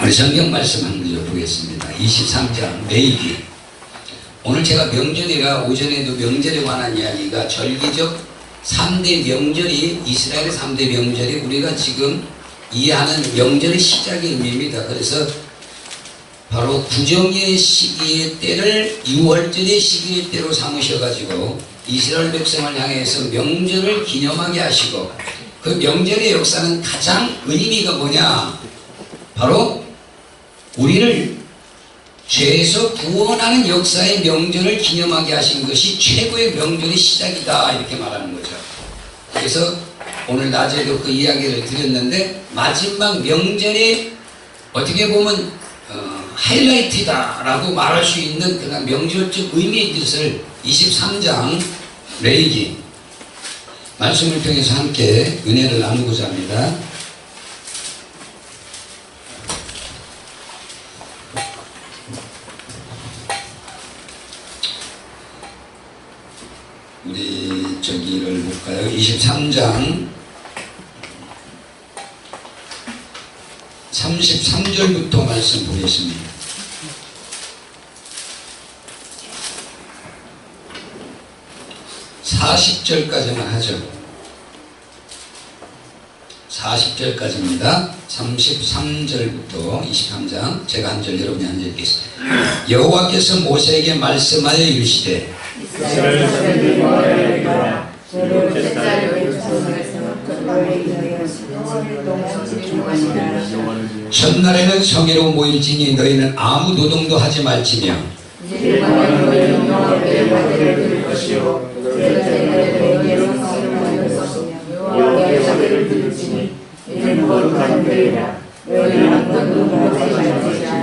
우리 성경 말씀 한 구절 보겠습니다. 23장 레위기. 오늘 제가 명절이라 오전에도 명절에 관한 이야기가 절기적 3대 명절이 이스라엘의 3대 명절이 우리가 지금 이해하는 명절의 시작의 의미입니다. 그래서 바로 구정의 시기의 때를 6월절의 시기의 때로 삼으셔가지고 이스라엘 백성을 향해서 명절을 기념하게 하시고, 그 명절의 역사는 가장 의미가 뭐냐? 바로 우리를 죄에서 구원하는 역사의 명절을 기념하게 하신 것이 최고의 명절의 시작이다, 이렇게 말하는 거죠. 그래서 오늘 낮에도 그 이야기를 드렸는데, 마지막 명절에 어떻게 보면 하이라이트다라고 말할 수 있는 그런 명절적 의미의 뜻을 23장 레위기 말씀을 통해서 함께 은혜를 나누고자 합니다. 우리 저기를 볼까요? 23장 33절부터 말씀 보겠습니다. 40절까지만 하죠. 40절까지입니다. 33절부터 23장, 제가 한 절, 여러분이 한 절 읽겠습니다. 여호와께서 모세에게 말씀하여 이르시되 첫날에는 성회로 모일지니 너희는 아무 노동도 하지 말지며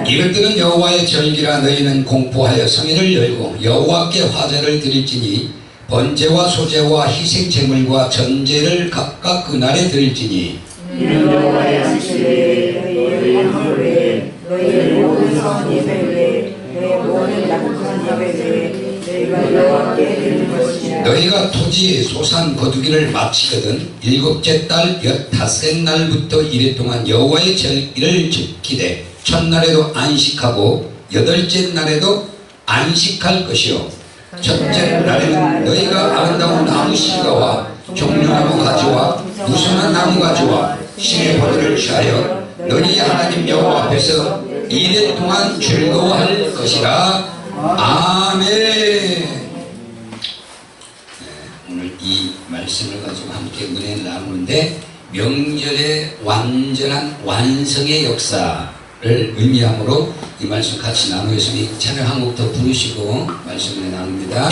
이것들은 여호와의 절기라. 너희는 공포하여 성회를 열고 여호와께 화제를 드릴지니 번제와 소제와 희생제물과 전제를 각각 그날에 드릴지니 이는 여호와의 안식일에 너희의 화물 외에 너희의 모든 성 예배 외에 너희의 모든 약속한 예배 외에 너희가 여호와께 드리는 것이니라. 너희가 토지 소산 거두기를 마치거든 일곱째 달 15째 날부터 이래 동안 여호와의 절기를 지키되 첫날에도 안식하고 여덟째 날에도 안식할 것이요 첫째 날에는 너희가 아름다운 나무 실과와 종려나무 가지와 무순한 나무 가지와 신의 포도를 취하여 너희 하나님 여호와 앞에서 이래 동안 즐거워할 것이라. 아멘. 오늘 이 말씀을 가지고 함께 은혜를 나누는데, 명절의 완전한 완성의 역사를 의미하므로 이 말씀 같이 나누겠습니다. 찬양 한 곡 더 부르시고 말씀을 나눕니다.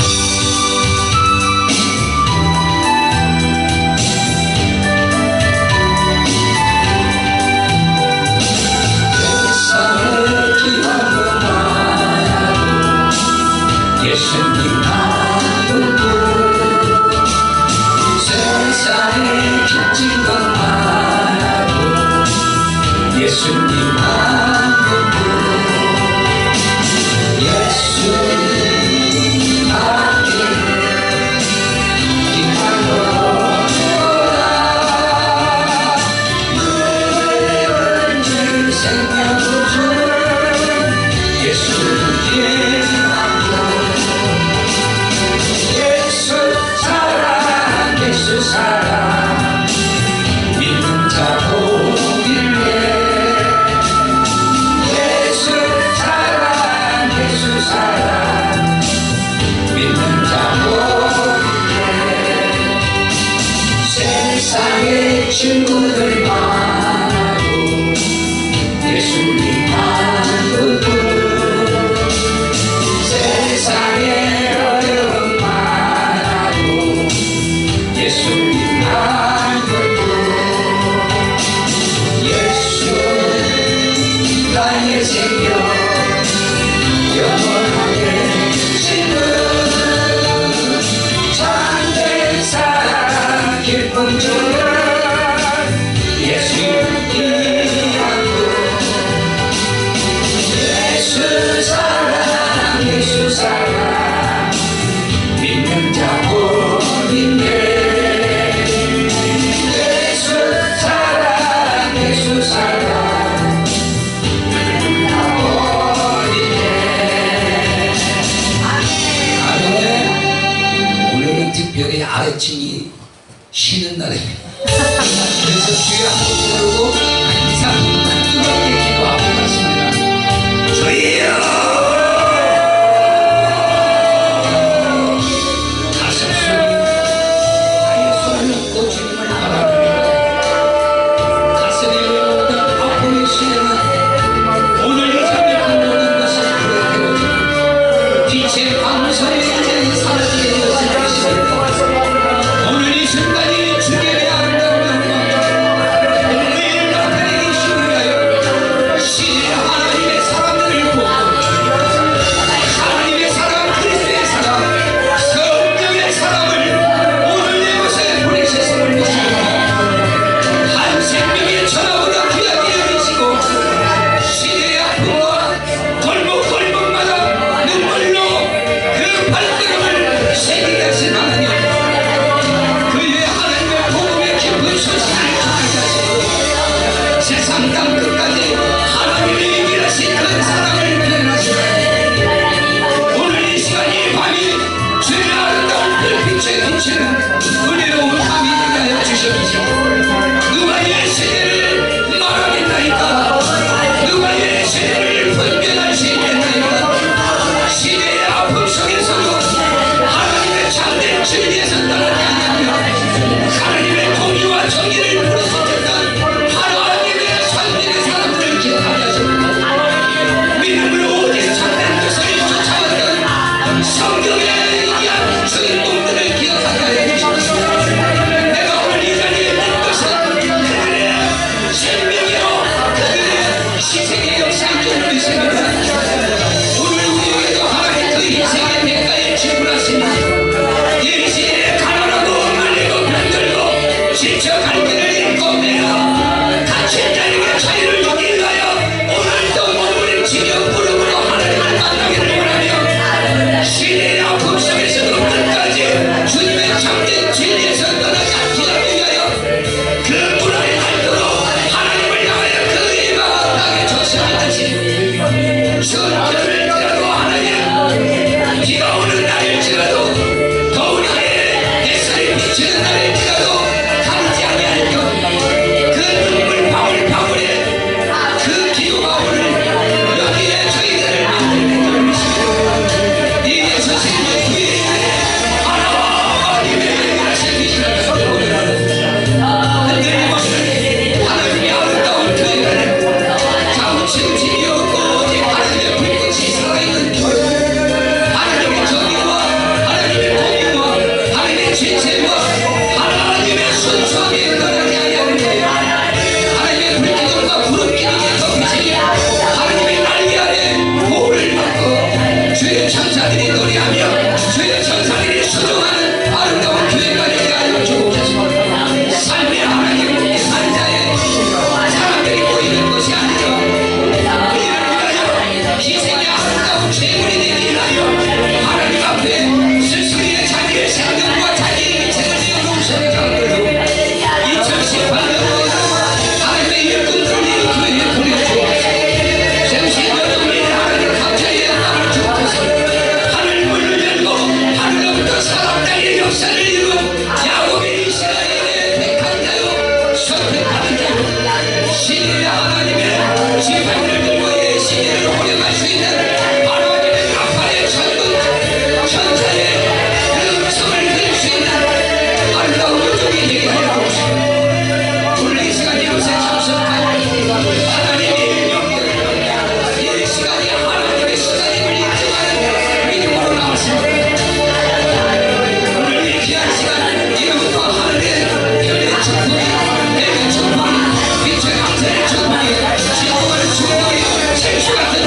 예수님 아무도 세상에 빚진 것 말고 예수님 아무도 예수님 아무도 기뻐라 누구든지 생명을 주는 예수님 사랑 믿는 자 복을 내 예수 사랑 믿는 자 복을 내 세상의 친구들 많고 예수님 아무도 세상의 어려움 많고 예수님 아무도 예수 나의 생명 영원하게 지는 참된 사랑 기쁨 주는 예수님 아무도 예수 사랑 믿는 자 복인데 예수 사랑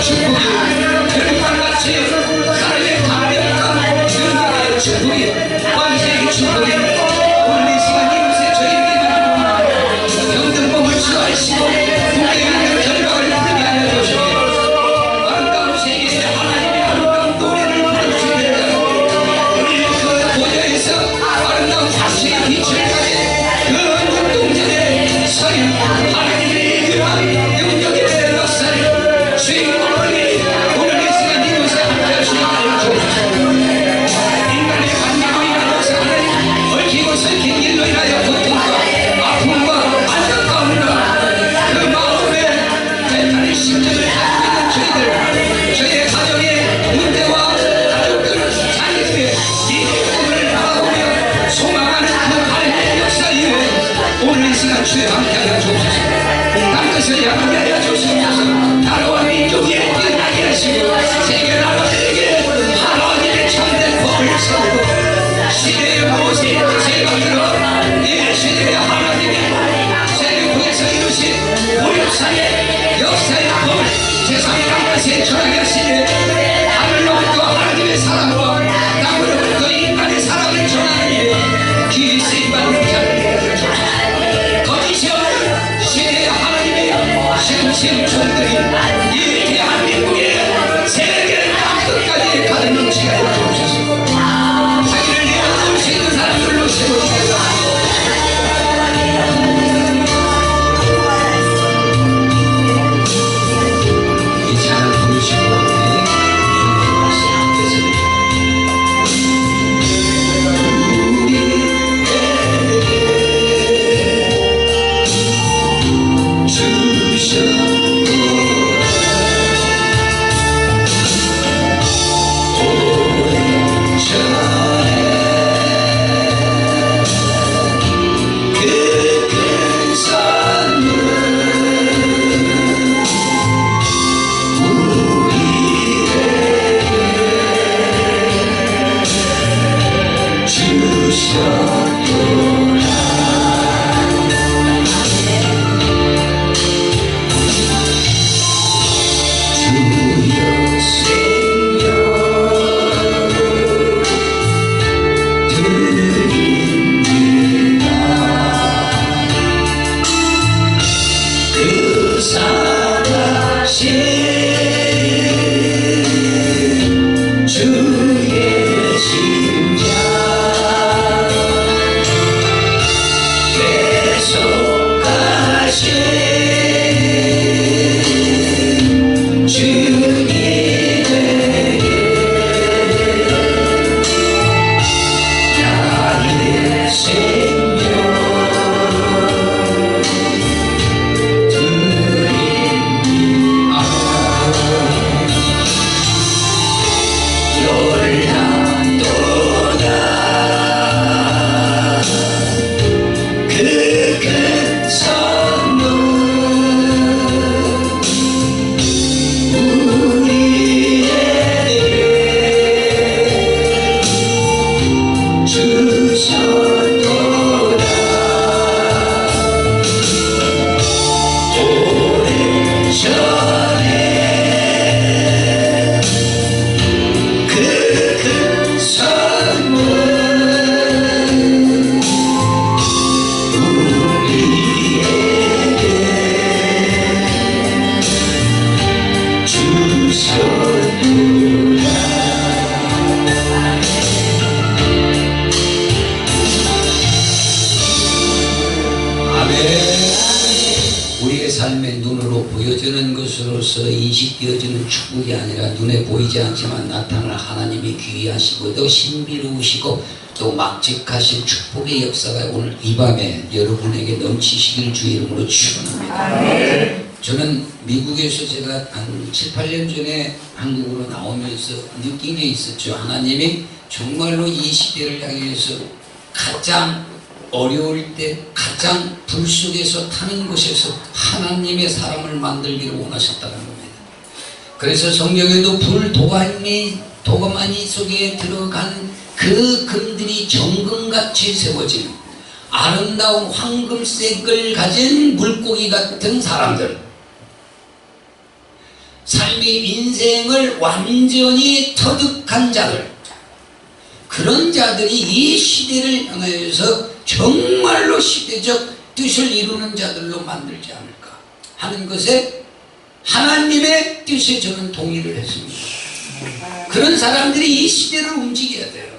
축복이 별만같이 하나님의 강력한 능력의 축복이 권세의 축복이 오늘 이 시간 이곳에 저희에게 병든몸을 치유하시고 국에 있는 결박을 풀게 하여 주시고 아름다운 세계에 하나님의 아름다운 노래를 부르시겠다. 우리 그 보좌에서 아름다운 다시의 빛을 가진 그 눈동자의 서리 하나님의 그러한 영역의 역사를 주인공을 오늘 이 시간 이곳에 함께 하시게 하여 주옵소서. 인간의 관계로 인하여서 얽히고 설킨 일로 인하여 고통과 아픔과 안타까움과 그 마음에 배탈의 심정을 가지고 있는 저희들 저희의 가정의 문제와 가족들 자녀들의 이 꿈을 바라보며 소망하는 그 하나님의 역사 이후에 오늘 이 시간 주에 함께하여 주옵소서. 땅끝을 향하게 하여 주옵소서. 나라와 민족이 일어나게 하시고 세계 나라들에게 하나님의 참된 법을 세우고 시대의 모세 제각들어 이 시대의 하나님의 세계국에서 이루신 모욕사의 역사의 법을 제3 땅끝에 전하게 하시니 하늘로부터 하나님의 사랑과 땅으로부터 인간의 사랑을 전하는 일에 귀히 쓰임받는 자를 거짓이 없는 시대의 하나님의 신신 종들이 이 대한민국의 세계 땅끝까지 가는 지가 되어 주옵소서. 자기를 내어놓을 수 있는 사람들로 세워주세요. 이 찬을 부르시고 주님의 말씀 앞에서 삶의 눈으로 보여지는 것으로서 인식되어지는 축복이 아니라 눈에 보이지 않지만 나타날 하나님이 귀하시고 또 신비로우시고 또 막직하신 축복의 역사가 오늘 이 밤에 여러분에게 넘치시길 주의 이름으로 축원합니다. 저는 미국에서 제가 한 7, 8년 전에 한국으로 나오면서 느낀 게 있었죠. 하나님이 정말로 이 시대를 향해서 가장 어려울 때 가장 불 속에서 타는 곳에서 하나님의 사람을 만들기를 원하셨다는 겁니다. 그래서 성경에도 불 도가마니 속에 들어간 그 금들이 정금같이 세워진 아름다운 황금색을 가진 물고기 같은 사람들, 삶의 인생을 완전히 터득한 자들, 그런 자들이 이 시대를 향하여서 정말로 시대적 뜻을 이루는 자들로 만들지 않을까 하는 것에 하나님의 뜻에 저는 동의를 했습니다. 그런 사람들이 이 시대를 움직여야 돼요.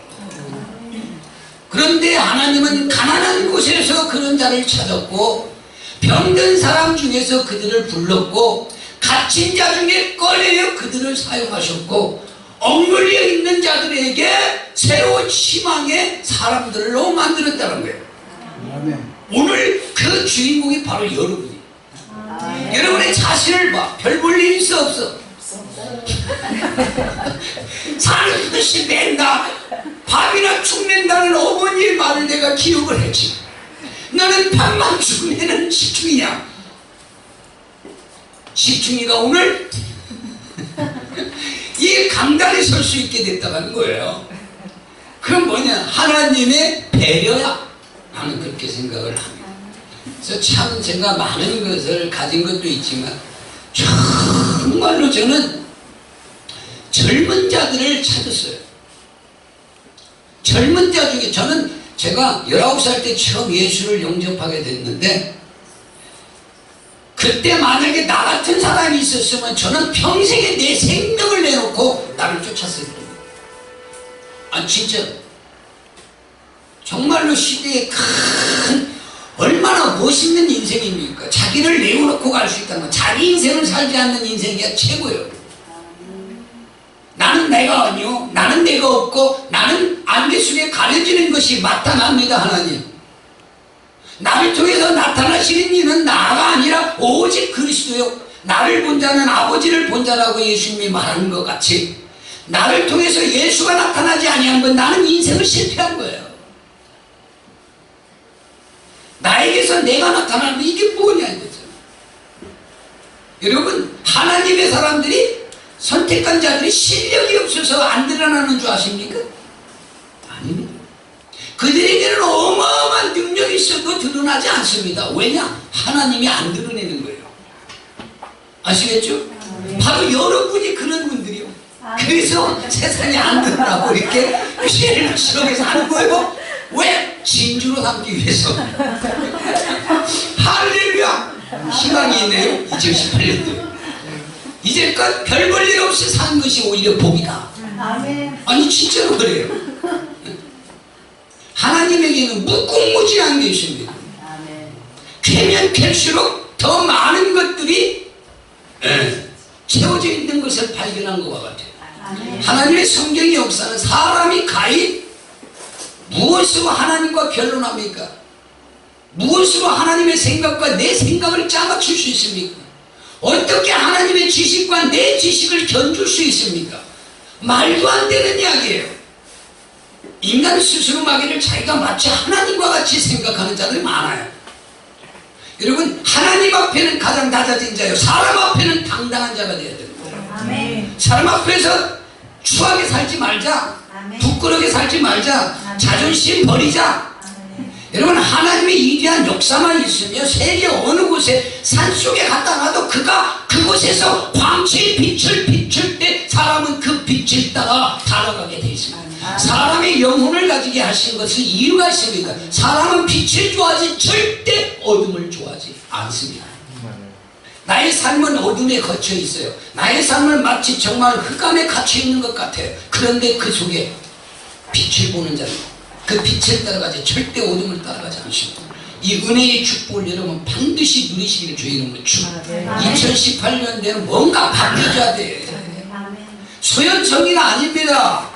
그런데 하나님은 가난한 곳에서 그런 자를 찾았고, 병든 사람 중에서 그들을 불렀고, 갇힌 자 중에 꺼내어 그들을 사용하셨고, 억눌려 있는 자들에게 새로운 희망의 사람들로 만들었다는 거예요. 아멘. 오늘 그 주인공이 바로 여러분이에요. 여러분의 자신을 봐. 별 볼 일 있어 없어? 사는 것이 낸다, 밥이나 죽는다는 어머니의 말을 내가 기억을 했지. 너는 밥만 죽으면 식충이냐? 식충이가 오늘 이 강단에 설 수 있게 됐다는 거예요. 그럼 뭐냐? 하나님의 배려야. 나는 그렇게 생각을 합니다. 그래서 참 제가 많은 것을 가진 것도 있지만 정말로 저는 젊은 자들을 찾았어요. 젊은 자 중에 저는 제가 19살 때 처음 예수를 영접하게 됐는데, 그때 만약에 나 같은 사람이 있었으면 저는 평생에 내 생명을 내놓고 나를 쫓았을 겁니다. 아 진짜 정말로 시대에 큰 얼마나 멋있는 인생입니까? 자기를 내어놓고 갈 수 있다는 건, 자기 인생을 살지 않는 인생이 최고예요. 나는 내가 아니요, 나는 내가 없고, 나는 안개 속에 가려지는 것이 마땅합니다. 하나님, 나를 통해서 나타나시는 이는 나가 아니라 오직 그리스도요, 나를 본 자는 아버지를 본 자라고 예수님이 말하는 것 같이, 나를 통해서 예수가 나타나지 아니한 건 나는 인생을 실패한 거예요. 나에게서 내가 나타나는 이게 뭐냐 이거죠. 여러분, 하나님의 사람들이, 선택한 자들이 실력이 없어서 안 드러나는 줄 아십니까? 아닙니다. 그들에게는 어마어마한 능력이 있어도 드러나지 않습니다. 왜냐? 하나님이 안 드러내는 거예요. 아시겠죠? 바로 여러분이 그런 분들이요. 그래서 세상에 안 드러나고 이렇게 피해를 지역에서 하는 거예요. 왜? 진주로 삼기 위해서. 할렐루야! 희망이 있네요. 2018년도. 이제껏 별 볼 일 없이 산 것이 오히려 복이다. 아니 진짜로 그래요. 하나님에게는 무궁무진한 게 있습니다. 캐면 캘수록 더 많은 것들이 채워져 있는 것을 발견한 것과 같아요. 하나님의 성경의 역사는 사람이 가히 무엇으로 하나님과 변론합니까? 무엇으로 하나님의 생각과 내 생각을 짜맞출 수 있습니까? 어떻게 하나님의 지식과 내 지식을 견줄 수 있습니까? 말도 안 되는 이야기예요. 인간 스스로 마귀를 자기가 마치 하나님과 같이 생각하는 자들이 많아요. 여러분, 하나님 앞에는 가장 낮아진 자요, 사람 앞에는 당당한 자가 되어야 됩니다. 사람 앞에서 추하게 살지 말자, 부끄럽게 살지 말자, 자존심 버리자. 여러분, 하나님의 위대한 역사만 있으며 세계 어느 곳에 산속에 갔다 놔도 그가 그곳에서 광채의 빛을 비출 때 사람은 그 빛을 따라 달아가게 되어 있습니다. 사람의 영혼을 가지게 하신 것은 이유가 있습니다. 사람은 빛을 좋아하지 절대 어둠을 좋아하지 않습니다. 나의 삶은 어둠에 갇혀 있어요. 나의 삶은 마치 정말 흑암에 갇혀 있는 것 같아요. 그런데 그 속에 빛을 보는 자는 그 빛을 따라가지 절대 어둠을 따라가지 않습니다. 이 은혜의 축복을 여러분 반드시 누리시기를 주의 이름으로 축복합니다. 2018년대는 뭔가 바뀌어야 돼. 소현성이는 아닙니다.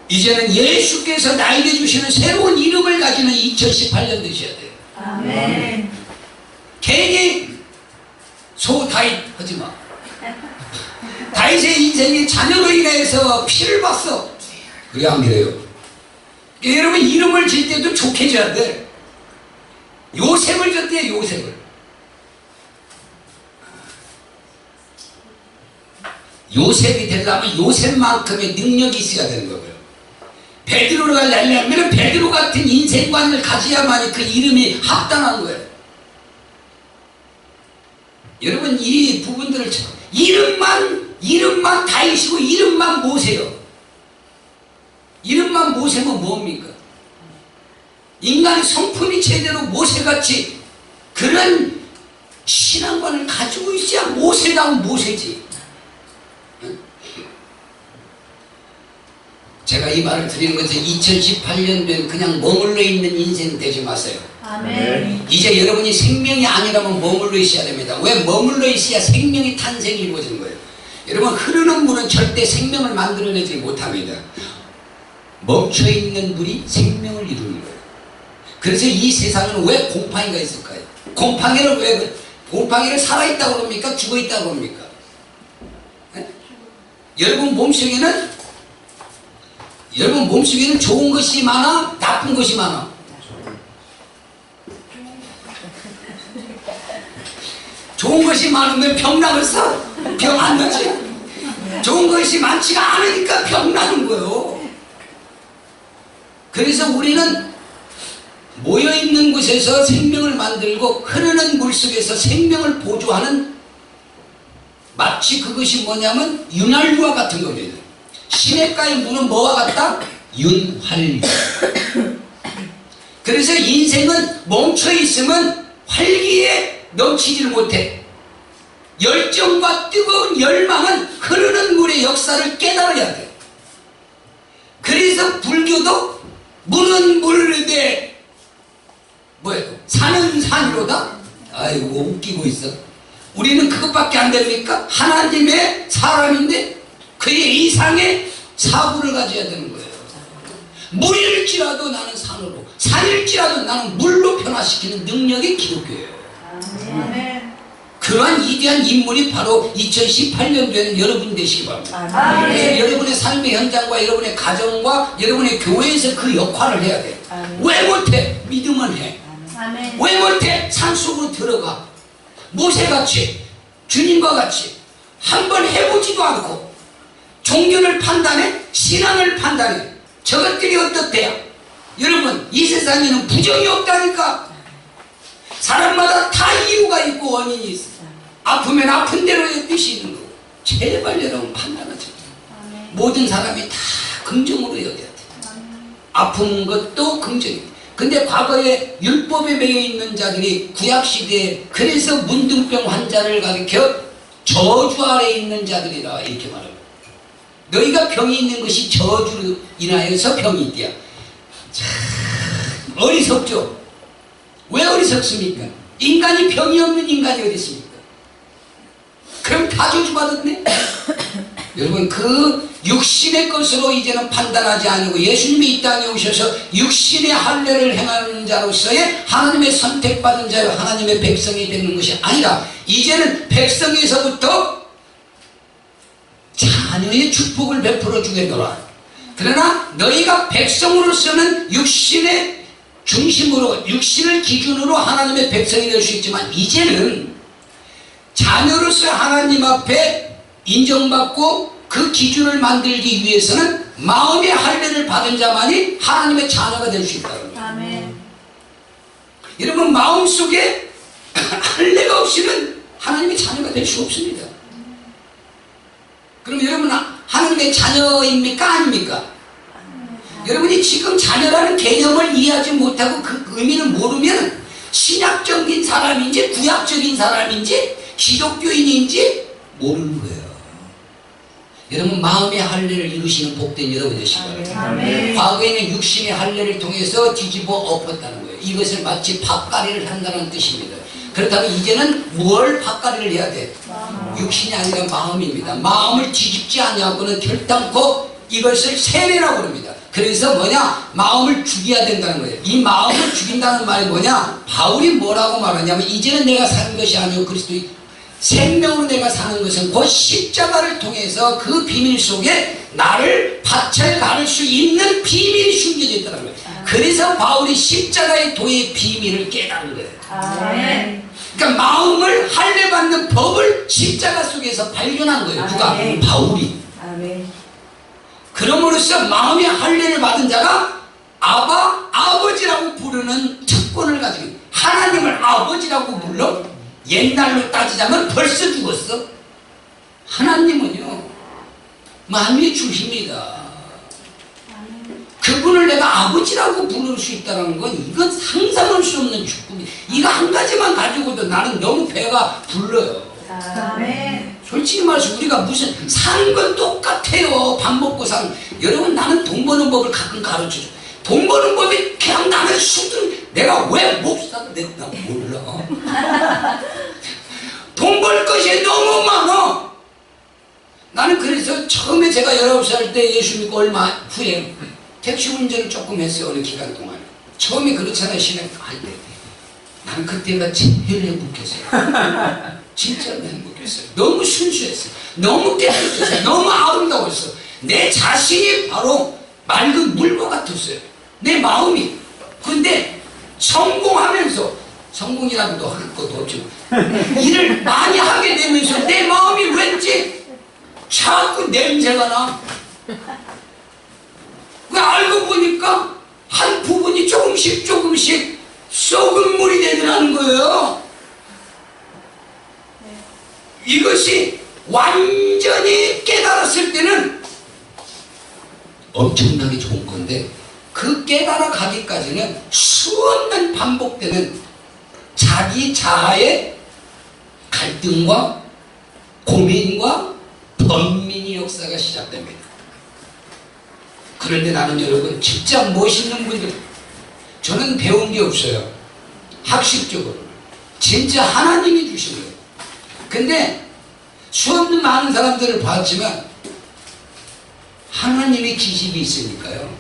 이제는 예수께서 나에게 주시는 새로운 이름을 가지는 2018년 되셔야 돼요. 아멘. 괜히 다윗 하지마. 다윗의 인생이 자녀로 인해서 피를 봤어. 그게 안 그래요? 여러분, 이름을 질 때도 좋게 져야 돼. 요셉을 졌대. 요셉을. 요셉이 되려면 요셉만큼의 능력이 있어야 되는 거고요. 베드로가 되려면 베드로 같은 인생관을 가져야만이 그 이름이 합당한 거예요. 여러분 이 부분들을 이름만 다윗이고 이름만 모세요. 이름만 모세면 뭡니까? 인간의 성품이 제대로 모세같이 그런 신앙관을 가지고 있어야 모세다운 모세지. 제가 이 말을 드리는 것은 2018년도에 그냥 머물러 있는 인생 되지 마세요. 아멘. 이제 여러분이 생명이 아니라면 머물러 있어야 됩니다. 왜? 머물러 있어야 생명이 탄생이 이루어지는 거예요. 여러분 흐르는 물은 절대 생명을 만들어내지 못합니다. 멈춰있는 물이 생명을 이루는 거예요. 그래서 이 세상은 왜 곰팡이가 있을까요? 곰팡이를 살아있다고 그럽니까? 죽어있다고 그럽니까? 여러분 몸속에는 좋은 것이 많아? 나쁜 것이 많아? 좋은 것이 많으면 병 나겠어? 병 안 나지? 좋은 것이 많지가 않으니까 병 나는 거예요. 그래서 우리는 모여있는 곳에서 생명을 만들고 흐르는 물속에서 생명을 보조하는 마치 그것이 뭐냐면 윤활유와 같은 겁니다. 시냇가의 물은 뭐와 같다? 윤활유. 그래서 인생은 멈춰있으면 활기에 넘치지를 못해. 열정과 뜨거운 열망은 흐르는 물의 역사를 깨달아야 돼. 그래서 불교도 물은 물되 산은 산이로다. 아이고 웃기고 있어. 우리는 그것밖에 안 됩니까? 하나님의 사람인데 그의 이상의 사고를 가져야 되는 거예요. 물일지라도 나는 산으로, 산일지라도 나는 물로 변화시키는 능력이 기독교예요. 아멘. 그러한 위대한 인물이 바로 2018년도에는 여러분이 되시기 바랍니다. 그래서 여러분의 삶의 현장과 여러분의 가정과 여러분의 교회에서 그 역할을 해야 돼. 왜 못해? 믿으면 해. 왜 못해? 산속으로 들어가. 모세같이 주님과 같이 한번 해보지도 않고 종교를 판단해? 신앙을 판단해. 저것들이 어떻대요? 여러분 이 세상에는 부정이 없다니까. 사람마다 다 이유가 있고 원인이 있어. 아프면 아픈 대로의 뜻이 있는 거고. 제발 여러분 판단하지. 모든 사람이 다 긍정으로 여겨야 돼. 아픈 것도 긍정이에요. 근데 과거에 율법에 매여 있는 자들이 구약시대에 그래서 문둥병 환자를 가리켜 저주 아래 있는 자들이라 이렇게 말합니다. 너희가 병이 있는 것이 저주로 인하여서 병이 있대야. 참 어리석죠. 왜 어리석습니까? 인간이 병이 없는 인간이 어디 있습니까? 그럼 다 저주받았네? 여러분 그 육신의 것으로 이제는 판단하지 않고 예수님이 이 땅에 오셔서 육신의 할례를 행하는 자로서의 하나님의 선택받은 자요 하나님의 백성이 되는 것이 아니라 이제는 백성에서부터 자녀의 축복을 베풀어 주겠노라. 그러나 너희가 백성으로서는 육신의 중심으로 육신을 기준으로 하나님의 백성이 될 수 있지만 이제는 자녀로서 하나님 앞에 인정받고 그 기준을 만들기 위해서는 마음의 할례를 받은 자만이 하나님의 자녀가 될 수 있다는 거예요. 아멘. 여러분 마음속에 할례가 없이는 하나님의 자녀가 될 수 없습니다. 그럼 여러분 하나님의 자녀입니까? 아닙니까? 여러분이 지금 자녀라는 개념을 이해하지 못하고 그 의미를 모르면 신약적인 사람인지 구약적인 사람인지 기독교인인지 모르는 거예요. 여러분 마음의 할례를 이루시는 복된 여러분 되시기 바랍니다. 과거에는 육신의 할례를 통해서 뒤집어 엎었다는 거예요. 이것을 마치 밥가리를 한다는 뜻입니다. 그렇다면 이제는 뭘 밥가리를 해야 돼? 육신이 아니라 마음입니다. 마음을 뒤집지 않냐고는 결단코 이것을 세례라고 합니다. 그래서 뭐냐? 마음을 죽여야 된다는 거예요. 이 마음을 죽인다는 말이 뭐냐? 바울이 뭐라고 말하냐면 이제는 내가 사는 것이 아니고 그리스도의 생명으로 내가 사는 것은 곧 십자가를 통해서 그 비밀 속에 나를 밭에 가를 수 있는 비밀이 숨겨져 있다는 거예요. 그래서 바울이 십자가의 도의 비밀을 깨달은 거예요. 아멘. 그러니까 마음을 할례받는 법을 십자가 속에서 발견한 거예요. 누가? 아멘. 바울이. 아멘. 그럼으로써 마음의 할례를 받은 자가 아버지라고 부르는 특권을 가지고 하나님을 아버지라고 불러 옛날로 따지자면 벌써 죽었어. 하나님은요 만유의 주십니다. 그분을 내가 아버지라고 부를 수 있다는 건 이건 상상할 수 없는 축복이에요. 이거 한 가지만 가지고도 나는 너무 배가 불러요. 아멘. 솔직히 말해서 우리가 무슨 사는 건 똑같아요. 밥 먹고 사는. 여러분 나는 돈 버는 법을 가끔 가르쳐줘. 돈 버는 법이 그냥 나는 수든 내가 왜 목사가 됐나 몰라. 돈 벌 것이 너무 많아. 나는 그래서 처음에 제가 19살 때 예수 믿고 얼마 후에 택시 운전을 조금 했어요. 어느 기간 동안. 처음에 그렇잖아요. 신앙할 때. 나는 그때가 제일 행복했어요. 진짜로 행복했어요. 너무 순수했어요. 너무 깨끗했어요. 너무 아름다웠어요. 내 자신이 바로 맑은 물과 같았어요. 내 마음이. 근데 성공하면서 성공이라고도 할 것도 없지만 일을 많이 하게 되면서 내 마음이 왠지 자꾸 냄새가 나. 그 알고 보니까 한 부분이 조금씩 썩은 물이 되더라는 거예요. 이것이 완전히 깨달았을 때는 엄청나게 좋은 건데 그 깨달아 가기까지는 수없는 반복되는 자기 자아의 갈등과 고민과 번민의 역사가 시작됩니다. 그런데 나는 여러분 진짜 멋있는 분들, 저는 배운 게 없어요. 학식적으로 진짜 하나님이 주신 거예요. 근데 수없는 많은 사람들을 봤지만 하나님의 지식이 있으니까요.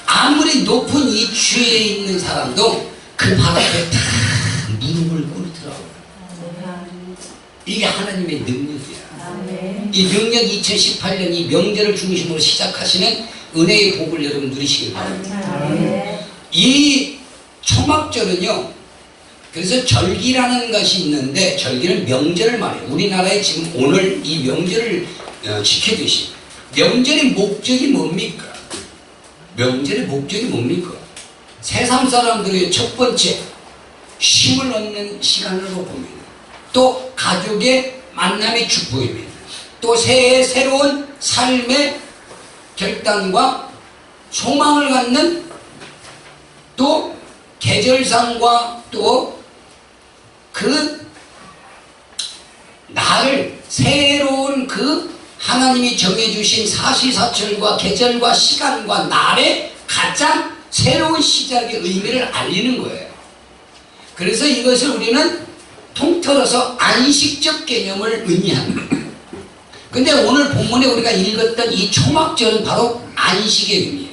아무리 높은 이취에 있는 사람도 그 발 앞에 다 무릎을 꿇더라고요. 이게 하나님의 능력이야. 이 능력 2018년 이 명절을 중심으로 시작하시는 은혜의 복을 여러분 누리시길 바랍니다. 이 초막절은요, 그래서 절기라는 것이 있는데 절기는 명절을 말해요. 우리나라에 지금 오늘 이 명절을 지켜주신 명절의 목적이 뭡니까? 명절의 목적이 뭡니까? 세상 사람들의 첫 번째 쉼을 얻는 시간으로 봅니다. 또 가족의 만남의 축복입니다. 또 새해의 새로운 삶의 결단과 소망을 갖는 또 계절상과 또 그 나를 새로운 그 하나님이 정해주신 사시사철과 계절과 시간과 날의 가장 새로운 시작의 의미를 알리는 거예요. 그래서 이것을 우리는 통틀어서 안식적 개념을 의미합니다. 근데 오늘 본문에 우리가 읽었던 이 초막절은 바로 안식의 의미예요.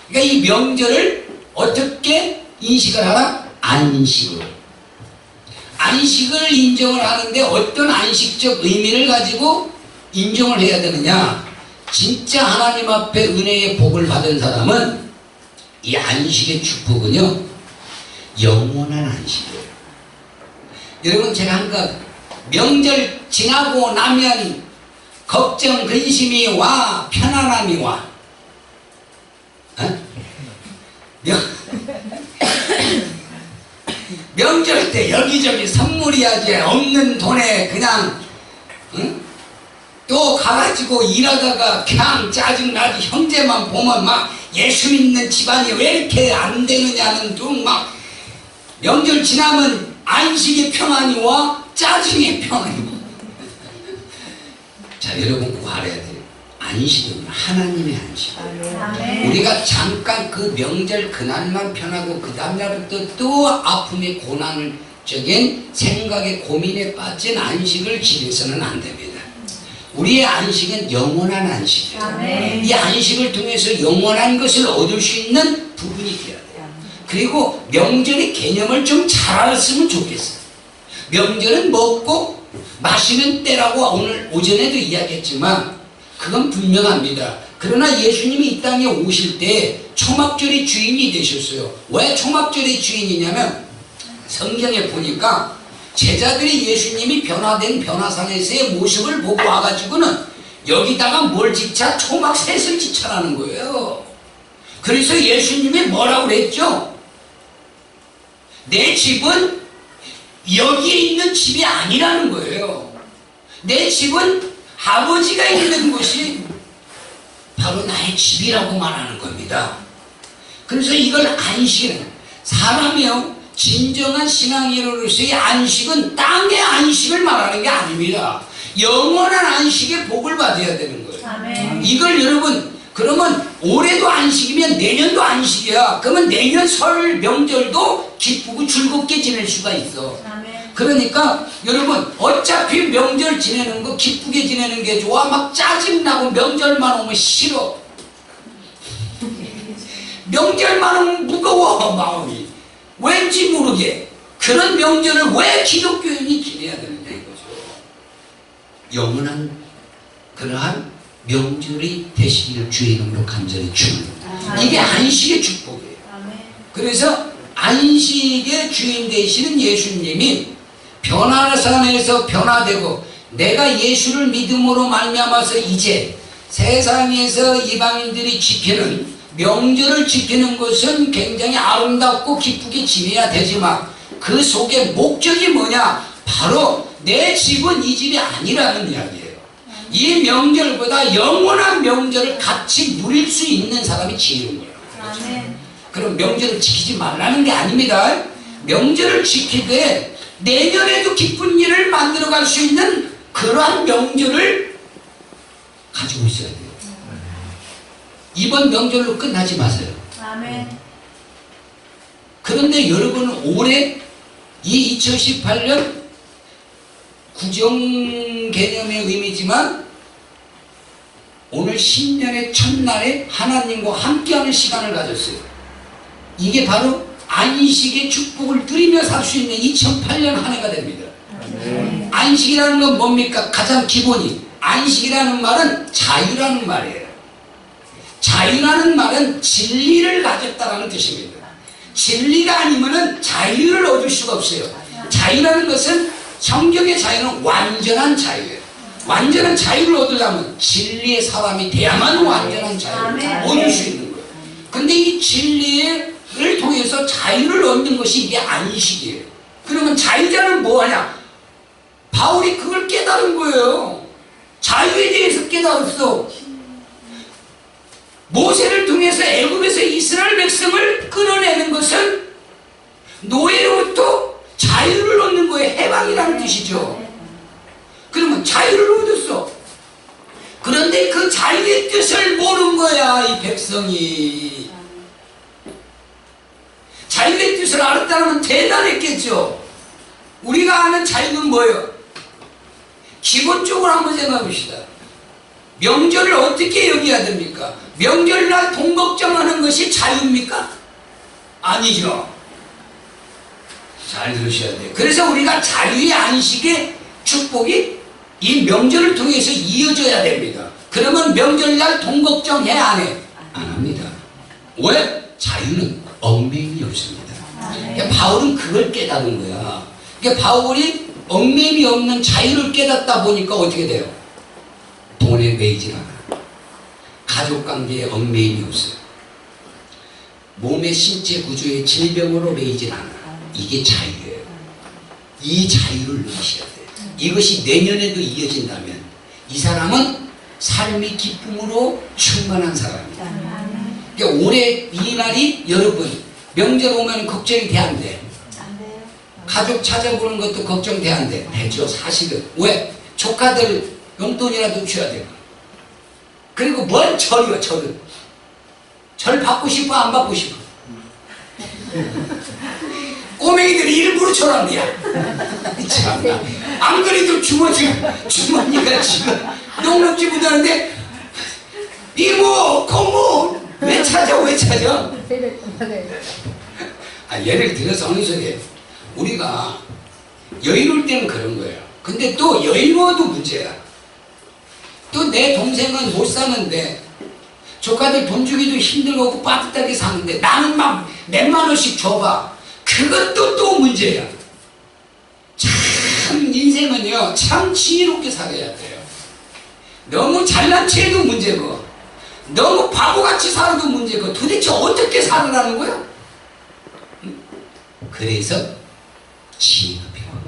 그러니까 이 명절을 어떻게 인식을 하라? 안식으로. 안식을 인정을 하는데 어떤 안식적 의미를 가지고 인정을 해야 되느냐? 진짜 하나님 앞에 은혜의 복을 받은 사람은 이 안식의 축복은요 영원한 안식이에요. 여러분 제가 한가 명절 지나고 나면 걱정 근심이 와 편안함이 와. 명절 때 여기저기 선물이야지 없는 돈에 그냥 또 가가지고 일하다가 그냥 짜증나지. 형제만 보면 막 예수 믿는 집안이 왜 이렇게 안 되느냐는 둥 막 명절 지나면 안식의 평안이 와 짜증의 평안이 와. 자 여러분 꼭 알아야 돼요. 안식은 하나님의 안식. 우리가 잠깐 그 명절 그날만 편하고 그 다음날부터 또 아픔의 고난적인 생각에 고민에 빠진 안식을 지내서는 안 됩니다. 우리의 안식은 영원한 안식이에요. 아멘. 이 안식을 통해서 영원한 것을 얻을 수 있는 부분이 돼야 돼요. 그리고 명절의 개념을 좀 잘 알았으면 좋겠어요. 명절은 먹고 마시는 때라고 오늘 오전에도 이야기했지만 그건 분명합니다. 그러나 예수님이 이 땅에 오실 때 초막절의 주인이 되셨어요. 왜 초막절의 주인이냐면 성경에 보니까 제자들이 예수님이 변화된 변화산에서의 모습을 보고 와가지고는 여기다가 뭘 짓자? 초막셋을 짓자라는 거예요. 그래서 예수님이 뭐라고 그랬죠? 내 집은 여기에 있는 집이 아니라는 거예요. 내 집은 아버지가 있는 곳이 바로 나의 집이라고 말하는 겁니다. 그래서 이걸 안식은, 사람이요 진정한 신앙인으로서의 안식은 땅의 안식을 말하는 게 아닙니다. 영원한 안식의 복을 받아야 되는 거예요. 아멘. 이걸 여러분, 그러면 올해도 안식이면 내년도 안식이야. 그러면 내년 설 명절도 기쁘고 즐겁게 지낼 수가 있어. 아멘. 그러니까 여러분, 어차피 명절 지내는 거 기쁘게 지내는 게 좋아. 막 짜증나고 명절만 오면 싫어. 명절만 오면 무거워 마음이. 왠지 모르게 그런 명절을 왜 기독교인이 지내야 되느냐 이거죠. 영원한 그러한 명절이 되시기를 주의 이름으로 간절히 축원합니다. 이게 안식의 축복이에요. 그래서 안식의 주인 되시는 예수님이 변화산에서 변화되고 내가 예수를 믿음으로 말미암아서 이제 세상에서 이방인들이 지키는 명절을 지키는 것은 굉장히 아름답고 기쁘게 지내야 되지만 그 속에 목적이 뭐냐? 바로 내 집은 이 집이 아니라는 이야기예요. 이 명절보다 영원한 명절을 같이 누릴 수 있는 사람이 지혜로운 거예요. 아멘. 그럼 명절을 지키지 말라는 게 아닙니다. 명절을 지키되 내년에도 기쁜 일을 만들어갈 수 있는 그러한 명절을 가지고 있어야 돼요. 이번 명절로 끝나지 마세요. 아멘. 그런데 여러분은 올해 이 2018년 구정 개념의 의미지만 오늘 신년의 첫날에 하나님과 함께하는 시간을 가졌어요. 이게 바로 안식의 축복을 누리며 살 수 있는 2008년 한 해가 됩니다. 안식이라는 건 뭡니까? 가장 기본이 안식이라는 말은 자유라는 말이에요. 자유라는 말은 진리를 가졌다라는 뜻입니다. 진리가 아니면은 자유를 얻을 수가 없어요. 자유라는 것은 성경의 자유는 완전한 자유예요. 완전한 자유를 얻으려면 진리의 사람이 돼야만 완전한 자유를 얻을 수 있는 거예요. 근데 이 진리를 통해서 자유를 얻는 것이 이게 안식이에요. 그러면 자유자는 뭐하냐? 바울이 그걸 깨달은 거예요. 자유에 대해서 깨달았어. 모세를 통해서 애굽에서 이스라엘 백성을 끌어내는 것은 노예로부터 자유를 얻는 거에 해방이라는 뜻이죠. 그러면 자유를 얻었어. 그런데 그 자유의 뜻을 모르는 거야, 이 백성이. 자유의 뜻을 알았다면 대단했겠죠. 우리가 아는 자유는 뭐예요? 기본적으로 한번 생각해 봅시다. 명절을 어떻게 여겨야 됩니까? 명절날 돈 걱정하는 것이 자유입니까? 아니죠. 잘 들으셔야 돼요. 그래서 우리가 자유의 안식의 축복이 이 명절을 통해서 이어져야 됩니다. 그러면 명절날 돈 걱정해 안 해? 안 합니다. 왜? 자유는 얽매임이 없습니다. 그러니까 바울은 그걸 깨달은 거야. 그러니까 바울이 얽매임이 없는 자유를 깨닫다 보니까 어떻게 돼요? 돈에 매이질 않아. 가족관계에 얽매임이 없어요. 몸의 신체 구조의 질병으로 매이질 않아. 이게 자유예요. 이 자유를 누리셔야 돼요. 이것이 내년에도 이어진다면 이 사람은 삶의 기쁨으로 충만한 사람이다. 그러니까 올해 이 날이 여러분 명절 오면 걱정이 돼 안 돼? 가족 찾아보는 것도 걱정돼 안 돼? 되죠. 사실은. 왜? 조카들 용돈이라도 줘야 되고. 그리고 뭔 절이요, 절은. 절 받고 싶어, 안 받고 싶어? 꼬맹이들이 일부러 절합니다. 참나. 안 그래도 주머니가 지금 녹록지 못하는데 이모, 고모 왜 찾아? 예를 들어서 어느 소리에 우리가 여유로울 때는 그런 거예요. 근데 또 여유로워도 문제야. 또 내 동생은 못 사는데 조카들 돈 주기도 힘들고 빠듯하게 사는데 나는 막 몇만 원씩 줘봐. 그것도 또 문제야. 참 인생은요 참 지혜롭게 살아야 돼요. 너무 잘난 체해도 문제고 너무 바보같이 살아도 문제고 도대체 어떻게 살아라는 거야? 그래서 지혜가 필요합니다.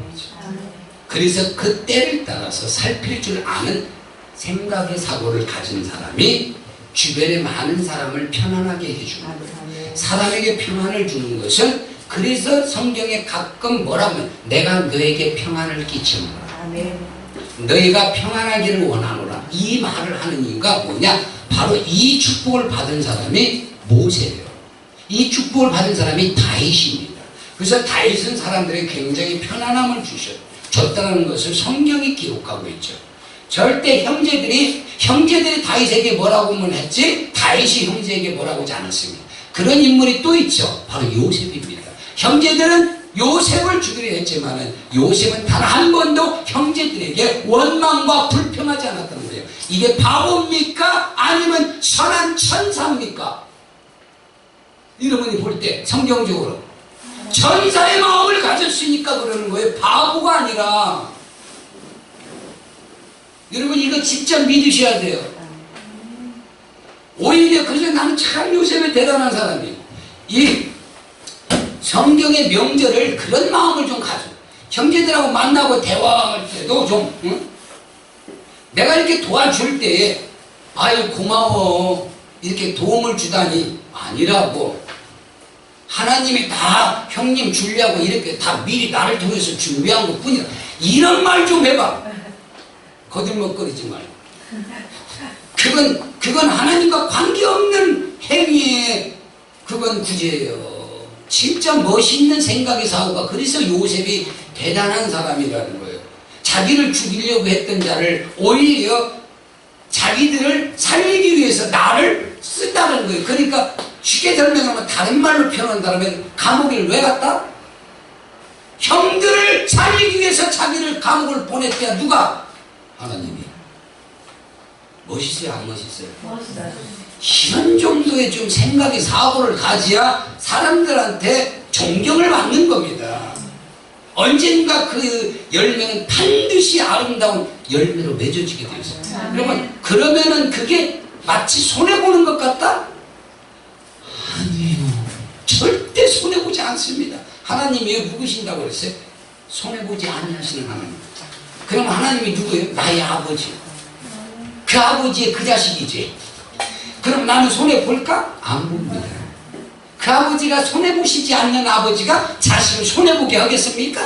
그래서 그 때를 따라서 살필 줄 아는 생각의 사고를 가진 사람이 주변의 많은 사람을 편안하게 해주는 거예요. 사람에게 평안을 주는 것은, 그래서 성경에 가끔 뭐라면 내가 너에게 평안을 끼치는 거야. 너희가 평안하기를 원하노라, 이 말을 하는 이유가 뭐냐? 바로 이 축복을 받은 사람이 모세예요. 이 축복을 받은 사람이 다윗입니다. 그래서 다윗은 사람들에게 굉장히 편안함을 줬다는 것을 성경이 기록하고 있죠. 절대 형제들이 다윗에게 뭐라고만 했지 다윗이 형제에게 뭐라고 하지 않았습니다. 그런 인물이 또 있죠. 바로 요셉입니다. 형제들은 요셉을 죽이려 했지만은 요셉은 단 한 번도 형제들에게 원망과 불평하지 않았다는 거예요. 이게 바보입니까? 아니면 선한 천사입니까? 여러분이 볼 때 성경적으로 천사의 마음을 가졌으니까 그러는 거예요. 바보가 아니라. 여러분 이거 진짜 믿으셔야 돼요. 오히려 그래서 나는 참 요셉이 대단한 사람이에요. 이 성경의 명절을 그런 마음을 좀 가져. 형제들하고 만나고 대화할 때도 좀 내가 이렇게 도와줄 때에 아유 고마워 이렇게 도움을 주다니 아니라고, 하나님이 다 형님 주려고 이렇게 다 미리 나를 통해서 준비한 것 뿐이야. 이런 말 좀 해봐. 거들먹거리지 말고. 그건 하나님과 관계없는 행위에 그건 구제예요. 진짜 멋있는 생각의 사고가. 그래서 요셉이 대단한 사람이라는 거예요. 자기를 죽이려고 했던 자를 오히려 자기들을 살리기 위해서 나를 쓴다는 거예요. 그러니까 쉽게 설명하면, 다른 말로 표현한다면 감옥에 왜 갔다? 형들을 살리기 위해서 자기를 감옥을 보냈대야. 누가? 하나님이. 멋있어요 안 멋있어요? 멋있어요. 이런 정도의 좀 생각의 사고를 가져야 사람들한테 존경을 받는 겁니다. 언젠가 그 열매는 반드시 아름다운 열매로 맺어지게 되어 있어요. 그러면은 그게 마치 손해보는 것 같다? 아니에요. 절대 손해보지 않습니다. 하나님이 왜 누구신다고 그랬어요? 손해보지 아니하시는 하나님. 그럼 하나님이 누구예요? 나의 아버지. 그 아버지의 그 자식이지. 그럼 나는 손해볼까? 안 봅니다. 그 아버지가 손해보시지 않는 아버지가 자식을 손해보게 하겠습니까?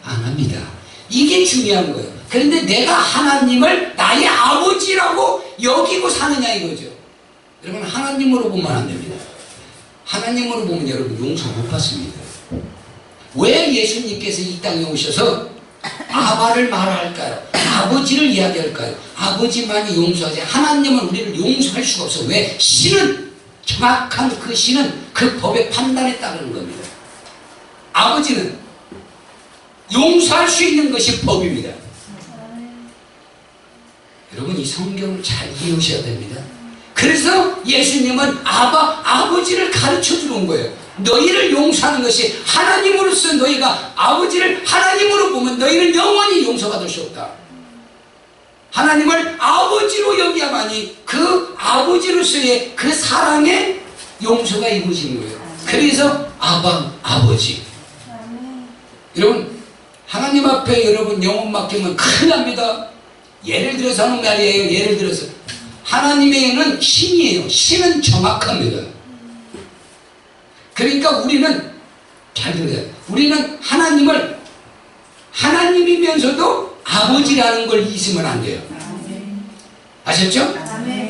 안 합니다. 이게 중요한 거예요. 그런데 내가 하나님을 나의 아버지라고 여기고 사느냐 이거죠. 여러분 하나님으로 보면 안 됩니다. 하나님으로 보면 여러분 용서 못 받습니다. 왜 예수님께서 이 땅에 오셔서 아바를 말할까요? 아버지를 이야기할까요? 아버지만이 용서하지 하나님은 우리를 용서할 수가 없어요. 왜? 신은, 정확한 그 신은 그 법의 판단에 따르는 겁니다. 아버지는 용서할 수 있는 것이 법입니다. 여러분 이 성경을 잘 이해하셔야 됩니다. 그래서 예수님은 아버지를 가르쳐 주는 거예요. 너희를 용서하는 것이 하나님으로서 너희가 아버지를 하나님으로 보면 너희는 영원히 용서받을 수 없다. 하나님을 아버지로 여기야만이 그 아버지로서의 그 사랑의 용서가 이루어지는 거예요. 그래서 아버지. 여러분 하나님 앞에 여러분 영혼 맡기면 큰일 납니다. 예를 들어서 하는 말이에요. 예를 들어서 하나님에게는 신이에요. 신은 정확합니다. 그러니까 우리는 잘 들어요. 우리는 하나님을 하나님이면서도 아버지라는 걸 잊으면 안 돼요. 아셨죠?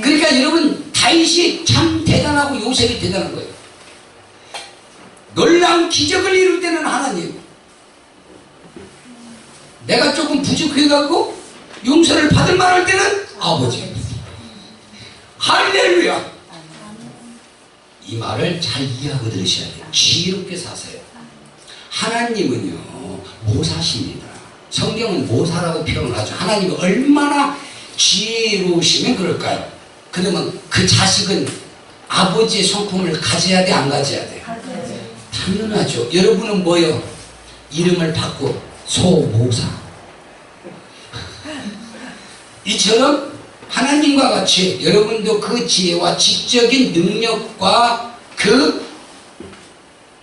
그러니까 여러분 다윗이 참 대단하고 요셉이 대단한 거예요. 놀라운 기적을 이룰 때는 하나님, 내가 조금 부족해갖고 용서를 받을 만할 때는 아버지. 할렐루야. 이 말을 잘 이해하고 들으셔야 돼요. 지혜롭게 사세요. 하나님은요 모사십니다. 성경은 모사라고 표현을 하죠. 하나님이 얼마나 지혜로우시면 그럴까요? 그러면 그 자식은 아버지의 성품을 가져야 돼 안 가져야 돼요? 당연하죠. 여러분은 뭐요? 이름을 바꿔 소모사. 이처럼 하나님과 같이 여러분도 그 지혜와 지적인 능력과 그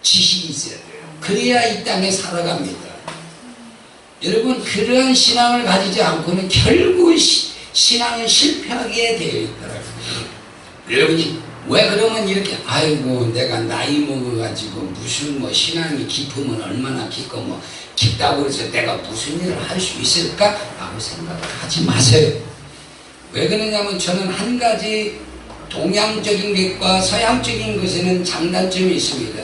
지식이 있어야 돼요. 그래야 이 땅에 살아갑니다. 여러분 그러한 신앙을 가지지 않고는 결국 신앙은 실패하게 되어 있더라고요. 여러분이 왜 그러면 이렇게 아이고 내가 나이 먹어가지고 무슨 뭐 신앙이 깊으면 얼마나 깊고 뭐 깊다고 해서 내가 무슨 일을 할 수 있을까? 라고 생각을 하지 마세요. 왜 그러냐면 저는 한 가지 동양적인 것과 서양적인 것에는 장단점이 있습니다.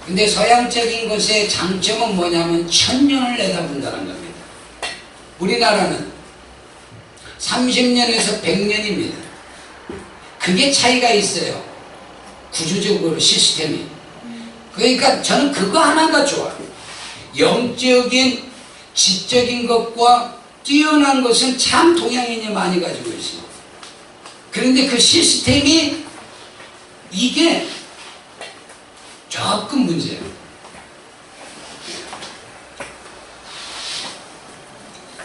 근데 서양적인 것의 장점은 뭐냐면 천년을 내다본다는 겁니다. 우리나라는 30년에서 100년입니다. 그게 차이가 있어요. 구조적으로 시스템이. 그러니까 저는 그거 하나가 좋아요. 영적인 지적인 것과 뛰어난 것은 참 동양인이 많이 가지고 있어요. 그런데 그 시스템이 이게 조금 문제예요.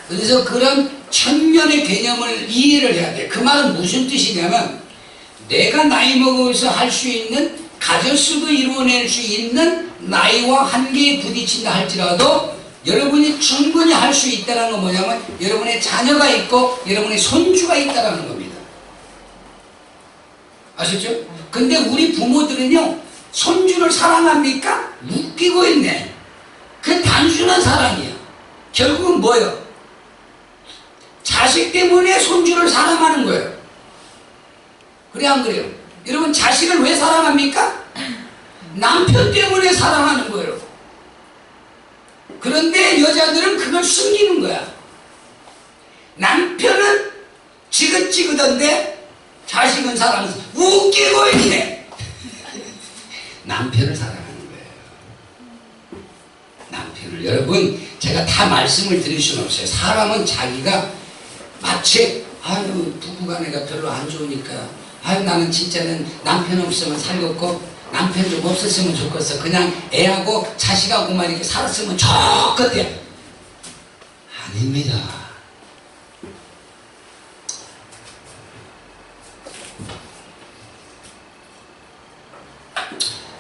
그래서 그런 천년의 개념을 이해를 해야 돼. 그 말은 무슨 뜻이냐면 내가 나이 먹어서 할 수 있는 가졌어도 이루어낼 수 있는 나이와 한계에 부딪힌다 할지라도 여러분이 충분히 할 수 있다는 건 뭐냐면 여러분의 자녀가 있고 여러분의 손주가 있다는 겁니다. 아셨죠? 근데 우리 부모들은요 손주를 사랑합니까? 웃기고 있네. 그 단순한 사랑이야. 결국은 뭐예요? 자식 때문에 손주를 사랑하는 거예요. 그래 안 그래요? 여러분 자식을 왜 사랑합니까? 남편 때문에 사랑하는 거예요. 그런데 여자들은 그걸 숨기는 거야. 남편은 지긋지긋한데 자식은 사랑해서 웃기고 있네. 남편을 사랑하는 거예요. 남편을. 여러분 제가 다 말씀을 드릴 수는 없어요. 사람은 자기가 마치 아유 부부간에가 별로 안 좋으니까 아유 나는 진짜는 남편 없으면 살겠고 남편 좀 없었으면 좋겠어. 그냥 애하고 자식하고만 이렇게 살았으면 좋겠대. 아닙니다.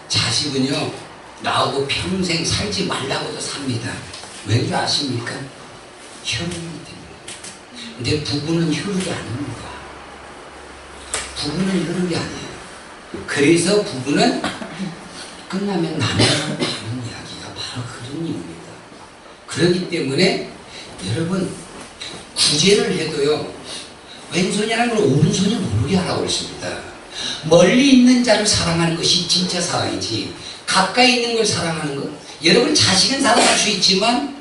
자식은요 나하고 평생 살지 말라고도 삽니다. 왠지 아십니까? 효능이 때문에. 근데 부부는 효력이 아닙니다. 부부는 효력이 아니에요. 그래서 부부는 끝나면 나눠서 가는 이야기가 바로 그런 이유입니다. 그렇기 때문에 여러분 구제를 해도요 왼손이라는 걸 오른손이 모르게 하라고 했습니다. 멀리 있는 자를 사랑하는 것이 진짜 사랑이지 가까이 있는 걸 사랑하는 것. 여러분 자식은 사랑할 수 있지만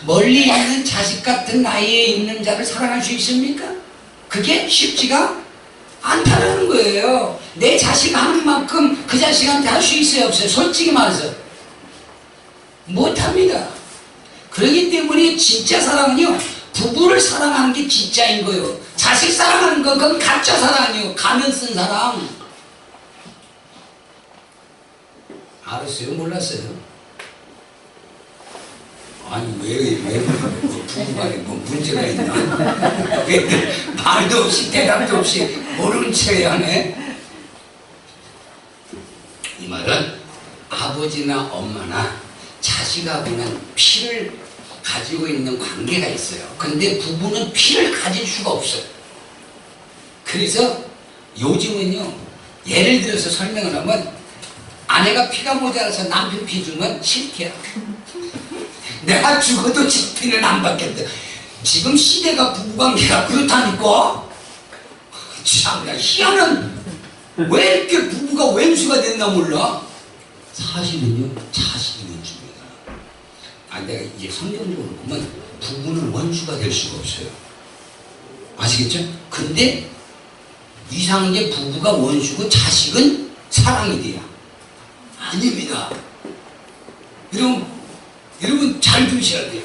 멀리 있는 자식 같은 나이에 있는 자를 사랑할 수 있습니까? 그게 쉽지가 않다는 거예요. 내 자식 하는 만큼 그 자식한테 할 수 있어요 없어요? 솔직히 말해서 못합니다. 그렇기 때문에 진짜 사랑은요 부부를 사랑하는 게 진짜인 거예요. 자식 사랑하는 건 그건 가짜 사랑이에요. 가면 쓴 사랑. 알았어요? 몰랐어요? 아니 왜 부부간에 뭐 문제가 있나? 왜 말도 없이 대답도 없이 모르는 체 하네? 이 말은 아버지나 엄마나 자식하고는 피를 가지고 있는 관계가 있어요. 근데 부부는 피를 가질 수가 없어요. 그래서 요즘은요 예를 들어서 설명을 하면 아내가 피가 모자라서 남편 피 주면 싫대요. 내가 죽어도 지 피는 안 받겠다. 지금 시대가 부부관계가 그렇다니까. 참나 희한한 왜 이렇게 부부가 왼수가 됐나 몰라. 사실은요 자식이 원수입니다. 내가 이제 성경적으로 보면 부부는 원수가 될 수가 없어요. 아시겠죠? 근데 이상한 게 부부가 원수고 자식은 사랑이 돼야. 아닙니다. 여러분 잘 들으셔야 돼요.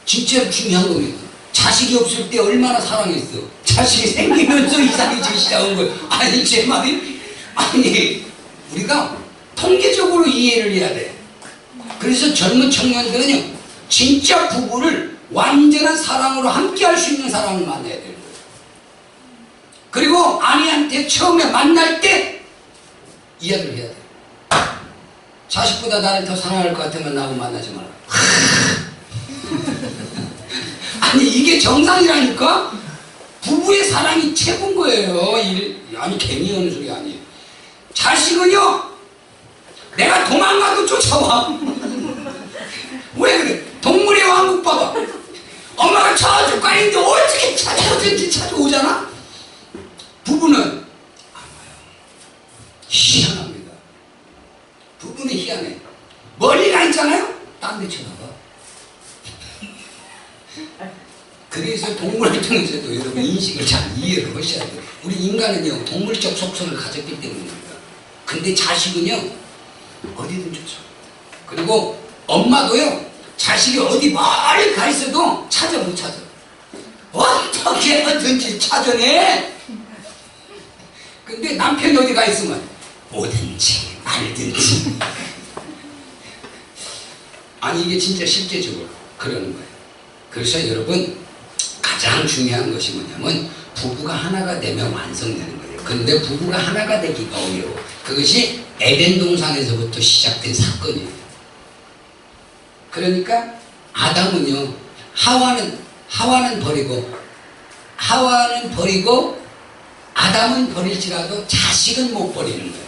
진짜 중요한 겁니다. 자식이 없을 때 얼마나 사랑했어. 자식이 생기면서 이상해지기 시작한 거예요. 아니 제 말이 아니 우리가 통계적으로 이해를 해야 돼. 그래서 젊은 청년들은요 진짜 부부를 완전한 사랑으로 함께 할 수 있는 사람을 만나야 되는 거예요. 그리고 아내한테 처음에 만날 때 이야기를 해야 돼. 자식보다 나를 더 사랑할 것 같으면 나하고 만나지 마라. 아니 이게 정상이라니까. 부부의 사랑이 최고인 거예요. 아니 괜히 하는 소리 아니에요. 자식은요 내가 도망가도 쫓아와. 왜 그래? 동물의 왕국 봐봐. 엄마가 저주가 있는데 어떻게 찾아오든지 찾아오잖아. 부부는 안 와요. 희한합니다. 부부는 희한해. 멀리 가 있잖아요. 딴 데 쳐다봐. 그래서 동물을 통해서도 여러분 인식을 잘 이해를 하셔야 돼요. 우리 인간은요 동물적 속성을 가졌기 때문입니다. 근데 자식은요 어디든 쫓아. 그리고 엄마도요 자식이 어디 멀리 가 있어도 찾아 못 찾아. 어떻게 하든지 찾아내. 근데 남편이 어디 가 있으면 오든지 말든지. 아니 이게 진짜 실제적으로 그러는 거예요. 그래서 여러분 가장 중요한 것이 뭐냐면 부부가 하나가 되면 완성되는 거예요. 그런데 부부가 하나가 되기가 어려워. 그것이 에덴 동산에서부터 시작된 사건이에요. 그러니까 아담은요 하와는 버리고 아담은 버릴지라도 자식은 못 버리는 거예요.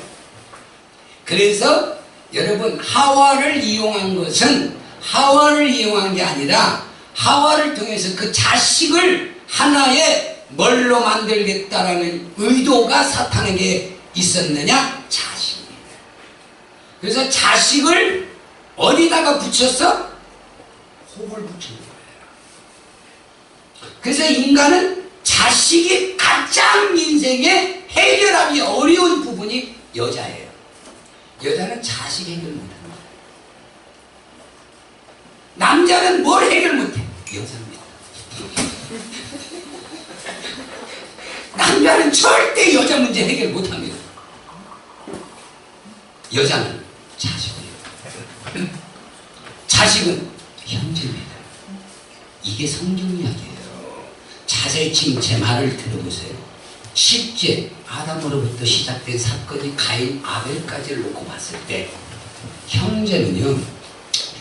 그래서 여러분 하와를 이용한 것은 하와를 이용한 게 아니라 하와를 통해서 그 자식을 하나의 뭘로 만들겠다라는 의도가 사탄에게 있었느냐? 자식입니다. 그래서 자식을 어디다가 붙였어? 호를 붙인 거예요. 그래서 인간은 자식이 가장 인생에 해결하기 어려운 부분이 여자예요. 여자는 자식 해결 못합니다. 남자는 뭘 해결 못해? 여자입니다. 남자는 절대 여자 문제 해결 못합니다. 여자는 자식이에요. 자식은 형제입니다. 이게 성경 이야기예요. 자세히 지금 제 말을 들어보세요. 실제 아담으로부터 시작된 사건이 가인 아벨까지를 놓고 봤을 때 형제는요,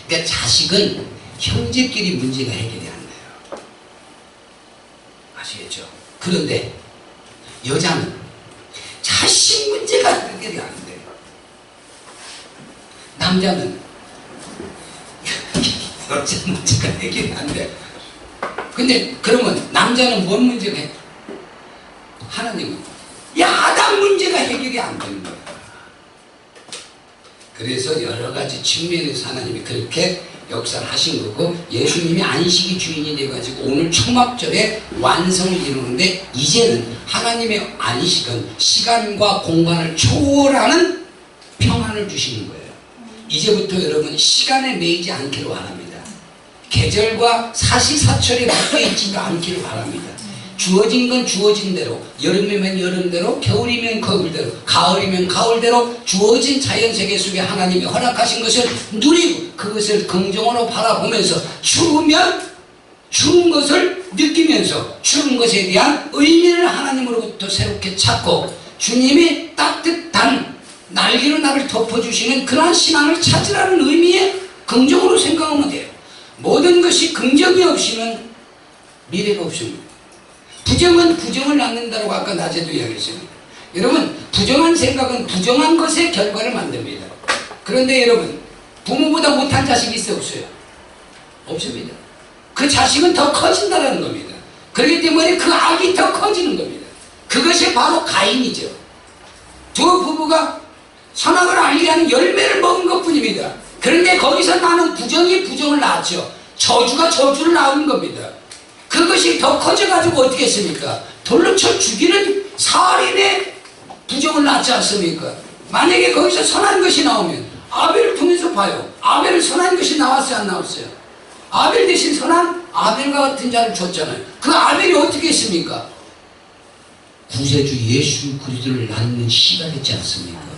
그러니까 자식은 형제끼리 문제가 해결이 안 돼요. 아시겠죠? 그런데 여자는 자식 문제가 해결이 안 돼요. 남자는 여자 문제가 해결이 안 돼. 근데 그러면 남자는 뭔 문제가 해? 하나님은 아담 문제가 해결이 안 되는 거예요. 그래서 여러 가지 측면에서 하나님이 그렇게 역사를 하신 거고, 예수님이 안식이 주인이 돼가지고 오늘 초막절에 완성을 이루는데, 이제는 하나님의 안식은 시간과 공간을 초월하는 평안을 주시는 거예요. 이제부터 여러분 시간에 매이지 않기를 바랍니다. 계절과 사시사철에 묶여 있지도 않기를 바랍니다. 주어진 건 주어진 대로, 여름이면 여름대로, 겨울이면 겨울대로, 가을이면 가을대로 주어진 자연세계 속에 하나님이 허락하신 것을 누리고 그것을 긍정으로 바라보면서 추우면 추운 것을 느끼면서 추운 것에 대한 의미를 하나님으로부터 새롭게 찾고, 주님이 따뜻한 날개로 나를 덮어주시는 그러한 신앙을 찾으라는 의미의 긍정으로 생각하면 돼요. 모든 것이 긍정이 없이는 미래가 없습니다. 부정은 부정을 낳는다고 아까 낮에도 이야기했습니다. 여러분, 부정한 생각은 부정한 것의 결과를 만듭니다. 그런데 여러분, 부모보다 못한 자식이 있어 없어요? 없습니다. 그 자식은 더 커진다는 겁니다. 그렇기 때문에 그 악이 더 커지는 겁니다. 그것이 바로 가인이죠. 두 부부가 선악을 알게 하는 열매를 먹은 것 뿐입니다. 그런데 거기서 나는 부정이 부정을 낳았죠. 저주가 저주를 낳은 겁니다. 그것이 더 커져가지고 어떻게 했습니까? 돌로 쳐 죽이는 살인의 부정을 낳지 않습니까? 만약에 거기서 선한 것이 나오면 아벨을 통해서 봐요. 아벨은 선한 것이 나왔어요, 안 나왔어요? 아벨 대신 선한 아벨과 같은 자를 줬잖아요. 그 아벨이 어떻게 했습니까? 구세주 예수 그리스도를 낳는 씨가 됐지 않습니까?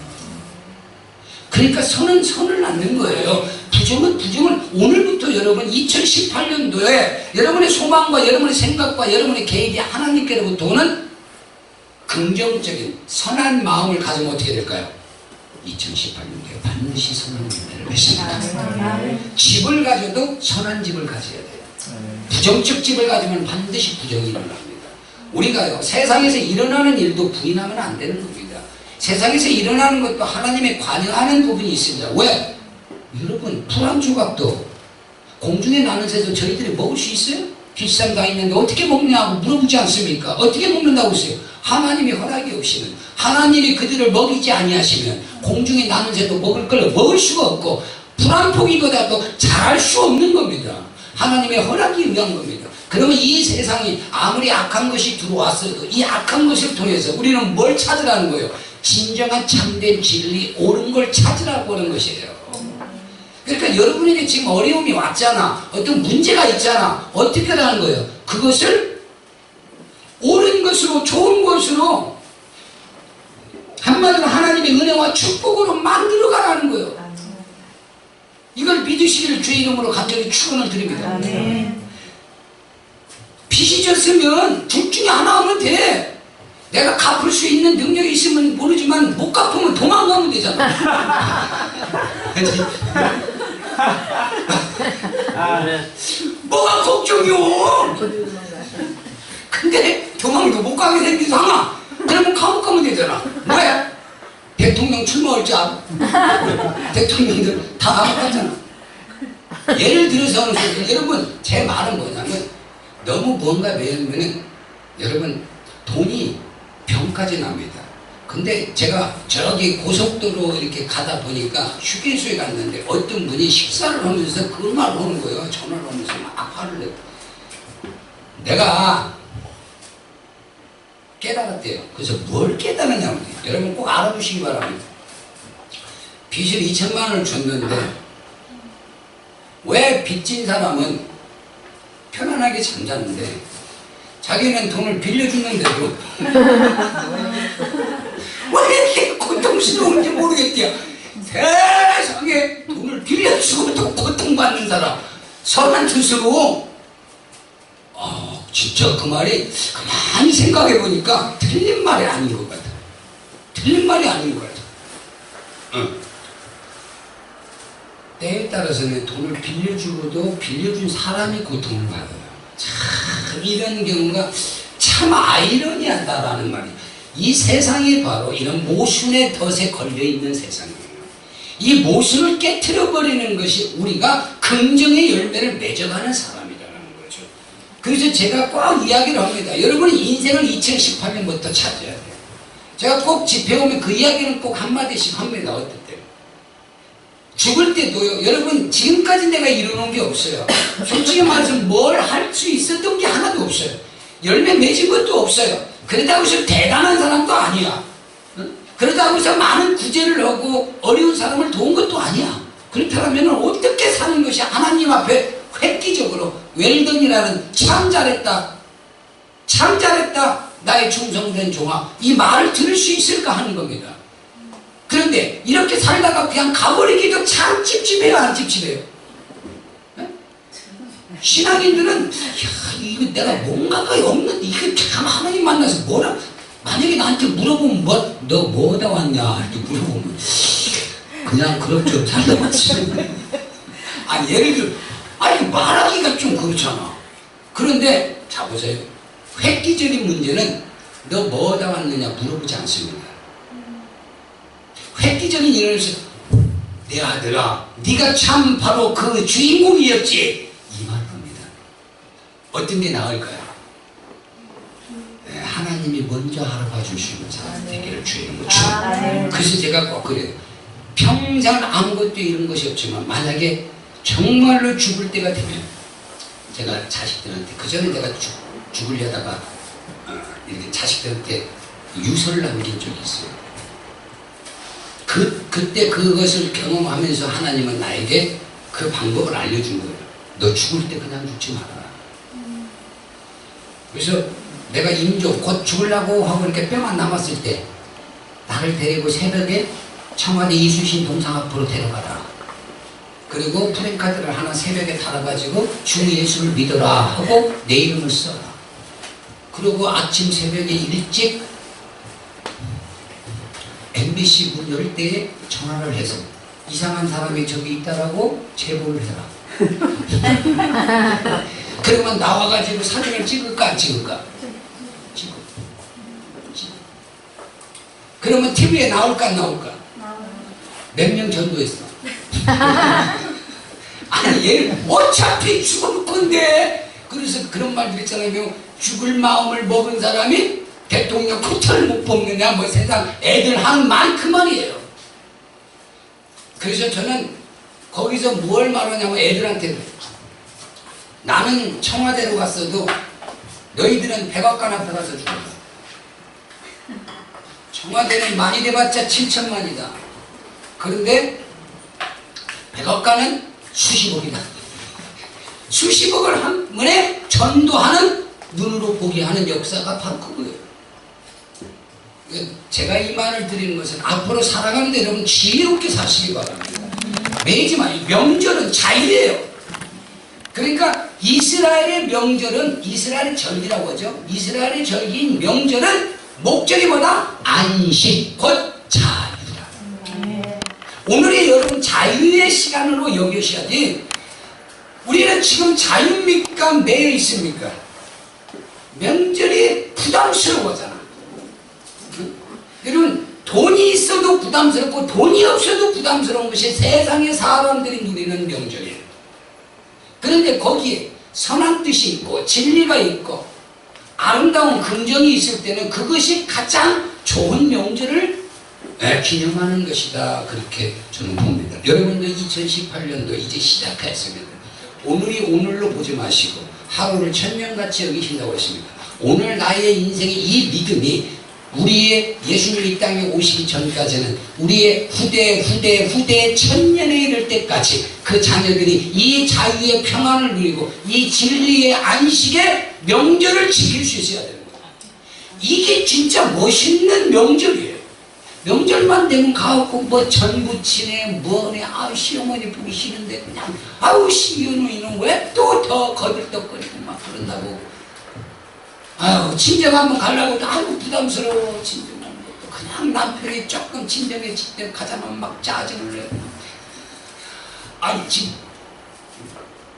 그러니까 선은 선을 낳는 거예요. 부정은 부정을. 오늘부터 여러분 2018년도에 여러분의 소망과 여러분의 생각과 여러분의 계획이 하나님께로부터 오는 긍정적인 선한 마음을 가지면 어떻게 될까요? 2018년도에 반드시 선한 열매를 맺습니다. 집을 가져도 선한 집을 가져야 돼요. 부정적 집을 가지면 반드시 부정이 일어납니다. 우리가요, 세상에서 일어나는 일도 부인하면 안 되는 겁니다. 세상에서 일어나는 것도 하나님의 관여하는 부분이 있습니다. 왜? 여러분, 불안 조각도 공중에 나는 새도 저희들이 먹을 수 있어요? 비싼 다 있는데 어떻게 먹냐고 물어보지 않습니까? 어떻게 먹는다고 했어요? 하나님의 허락이 없이는, 하나님이 그들을 먹이지 아니하시면 공중에 나는 새도 먹을 걸 먹을 수가 없고 불안포기보다도 잘할 수 없는 겁니다. 하나님의 허락이 의한 겁니다. 그러면 이 세상이 아무리 악한 것이 들어왔어도 이 악한 것을 통해서 우리는 뭘 찾으라는 거예요? 진정한 참된 진리, 옳은 걸 찾으라고 하는 것이에요. 그러니까 여러분에게 지금 어려움이 왔잖아, 어떤 문제가 있잖아, 어떻게 하라는 거예요? 그것을 옳은 것으로, 좋은 것으로, 한마디로 하나님의 은혜와 축복으로 만들어 가라는 거예요. 이걸 믿으시기를 주의 이름으로 간절히 축원을 드립니다. 아멘. 빚이 졌으면 둘 중에 하나 하면 돼. 내가 갚을 수 있는 능력이 있으면 모르지만 못 갚으면 도망가면 되잖아. 뭐가 걱정이요? 근데 도망도 못 가게 생기잖아. 그러면 감옥 가면 되잖아. 왜? 대통령 출마할 줄 알아? 대통령들 다 감옥 갔잖아. 예를 들어서 여러분, 제 말은 뭐냐면 너무 뭔가 배우면은 여러분 돈이 병까지 납니다. 근데 제가 저기 고속도로 이렇게 가다 보니까 휴게소에 갔는데 어떤 분이 식사를 하면서 그 말을 하는 거예요. 전화를 하면서 막 화를 내고. 내가 깨달았대요. 그래서 뭘 깨달았냐면, 여러분 꼭 알아두시기 바랍니다. 빚을 2천만 원을 줬는데 왜 빚진 사람은 편안하게 잠자는데 자기는 돈을 빌려주는데도 왜 이렇게 고통스러운지 모르겠대요. 세상에 돈을 빌려주고도 고통받는 사람, 선한 뜻으로. 진짜 그 말이 가만히 생각해 보니까 틀린 말이 아닌 것 같아. 틀린 말이 아닌 것 같아. 때에 따라서는 돈을 빌려주고도 빌려준 사람이 고통을 받아요. 참 이런 경우가 참 아이러니하다라는 말이. 이 세상이 바로 이런 모순의 덫에 걸려있는 세상이에요. 이 모순을 깨트려버리는 것이 우리가 긍정의 열매를 맺어가는 사람이라는 거죠. 그래서 제가 꼭 이야기를 합니다. 여러분이 인생을 2018년부터 찾아야 돼요. 제가 꼭 집회 오면 그 이야기는 꼭 한마디씩 합니다. 어떨 때 죽을 때도요. 여러분, 지금까지 내가 이뤄놓은 게 없어요. 솔직히 말해서 뭘 할 수 있었던 게 하나도 없어요. 열매 맺은 것도 없어요. 그러다고 해서 대단한 사람도 아니야. 그러다고 해서 많은 구제를 하고 어려운 사람을 도운 것도 아니야. 그렇다면 어떻게 사는 것이 하나님 앞에 획기적으로 웰던이라는 참 잘했다, 참 잘했다, 나의 충성된 종아, 이 말을 들을 수 있을까 하는 겁니다. 그런데 이렇게 살다가 그냥 가버리기도 참 찝찝해요, 안 찝찝해요? 신앙인들은 이거 내가 뭔가가 없는데 이거 참 하나님 만나서 뭐라, 만약에 나한테 물어보면 너 뭐다 왔냐 이렇게 물어보면 그냥 그럭저럭 살다 왔지. 아니 예를 들어, 아니 말하기가 좀 그렇잖아. 그런데 자 보세요, 획기적인 문제는 너 뭐다 왔느냐 물어보지 않습니다. 획기적인 일에서 내 아들아, 네가 참 바로 그 주인공이었지, 이 말을 합니다. 어떤 게 나을까요? 네, 하나님이 먼저 알아봐 주시는 사람 되기를 주님으로 축원합니다. 그래서 제가 꼭 그래요. 평생 아무것도 이룬 것이 없지만 만약에 정말로 죽을 때가 되면, 제가 자식들한테, 그 전에 내가 죽으려다가 이렇게 자식들한테 유서를 남긴 적이 있어요. 그때 그것을 경험하면서 하나님은 나에게 그 방법을 알려준 거예요. 너 죽을 때 그냥 죽지 마라. 그래서 내가 임종 곧 죽으려고 하고 이렇게 뼈만 남았을 때 나를 데리고 새벽에 청와대 이수신 동상 앞으로 데려가라. 그리고 프랭카드를 하나 새벽에 달아가지고 주 예수를 믿어라 하고 내 이름을 써라. 그리고 아침 새벽에 일찍 MBC 문 열 때에 전화를 해서 이상한 사람이 저기 있다라고 제보를 해라. 그 그러면 나와가지고 사진을 찍을까 안 찍을까? 찍어. 그러면 TV에 나올까 안 나올까? 몇 명 전도했어? 아니 얘는 어차피 죽을 건데. 그래서 그런 말들 있잖아요. 죽을 마음을 먹은 사람이 대통령 코트를 못 뽑느냐, 뭐 세상 애들 하는 말 그 말이에요. 그래서 저는 거기서 뭘 말하냐면 애들한테 나는 청와대로 갔어도 너희들은 백악관 앞에 가서 죽어. 청와대는 많이 돼봤자 7천만이다. 그런데 백악관은 수십억이다. 수십억을 한 번에 전도하는, 눈으로 보게 하는 역사가 바로 그거예요. 제가 이 말을 드리는 것은 앞으로 살아가는데 여러분 지혜롭게 사시기 바랍니다. 매지 마요. 명절은 자유예요. 그러니까 이스라엘의 명절은, 이스라엘의 절기라고 하죠. 이스라엘의 절기인 명절은 목적이 뭐다? 안식, 곧 자유다. 오늘의 여러분 자유의 시간으로 여기셔야지. 우리는 지금 자유입니까? 매여 있습니까? 명절이 부담스러워잖아. 여러분 돈이 있어도 부담스럽고 돈이 없어도 부담스러운 것이 세상의 사람들이 누리는 명절이에요. 그런데 거기에 선한 뜻이 있고 진리가 있고 아름다운 긍정이 있을 때는 그것이 가장 좋은 명절을 기념하는 것이다. 그렇게 저는 봅니다. 여러분도 2018년도 이제 시작했습니다. 오늘이 오늘로 보지 마시고 하루를 천년같이 여기신다고 했습니다. 오늘 나의 인생의 이 믿음이 우리의 예수님 이 땅에 오시기 전까지는 우리의 후대 천년에 이를 때까지 그 자녀들이 이 자유의 평안을 누리고 이 진리의 안식의 명절을 지킬 수 있어야 되는 거예요. 이게 진짜 멋있는 명절이에요. 명절만 되면 가갖고 뭐 전부치네 뭐네 아우 시어머니 보기 싫은데 그냥 아우 시어머니는 왜 또 더 거들떡거리고 막 그런다고. 아유 친정 한번 가려고 해도 아유 부담스러워. 친정 가는 것도 그냥 남편이 조금 친정해질 때 가자면 막 짜증을 내고. 아니 지금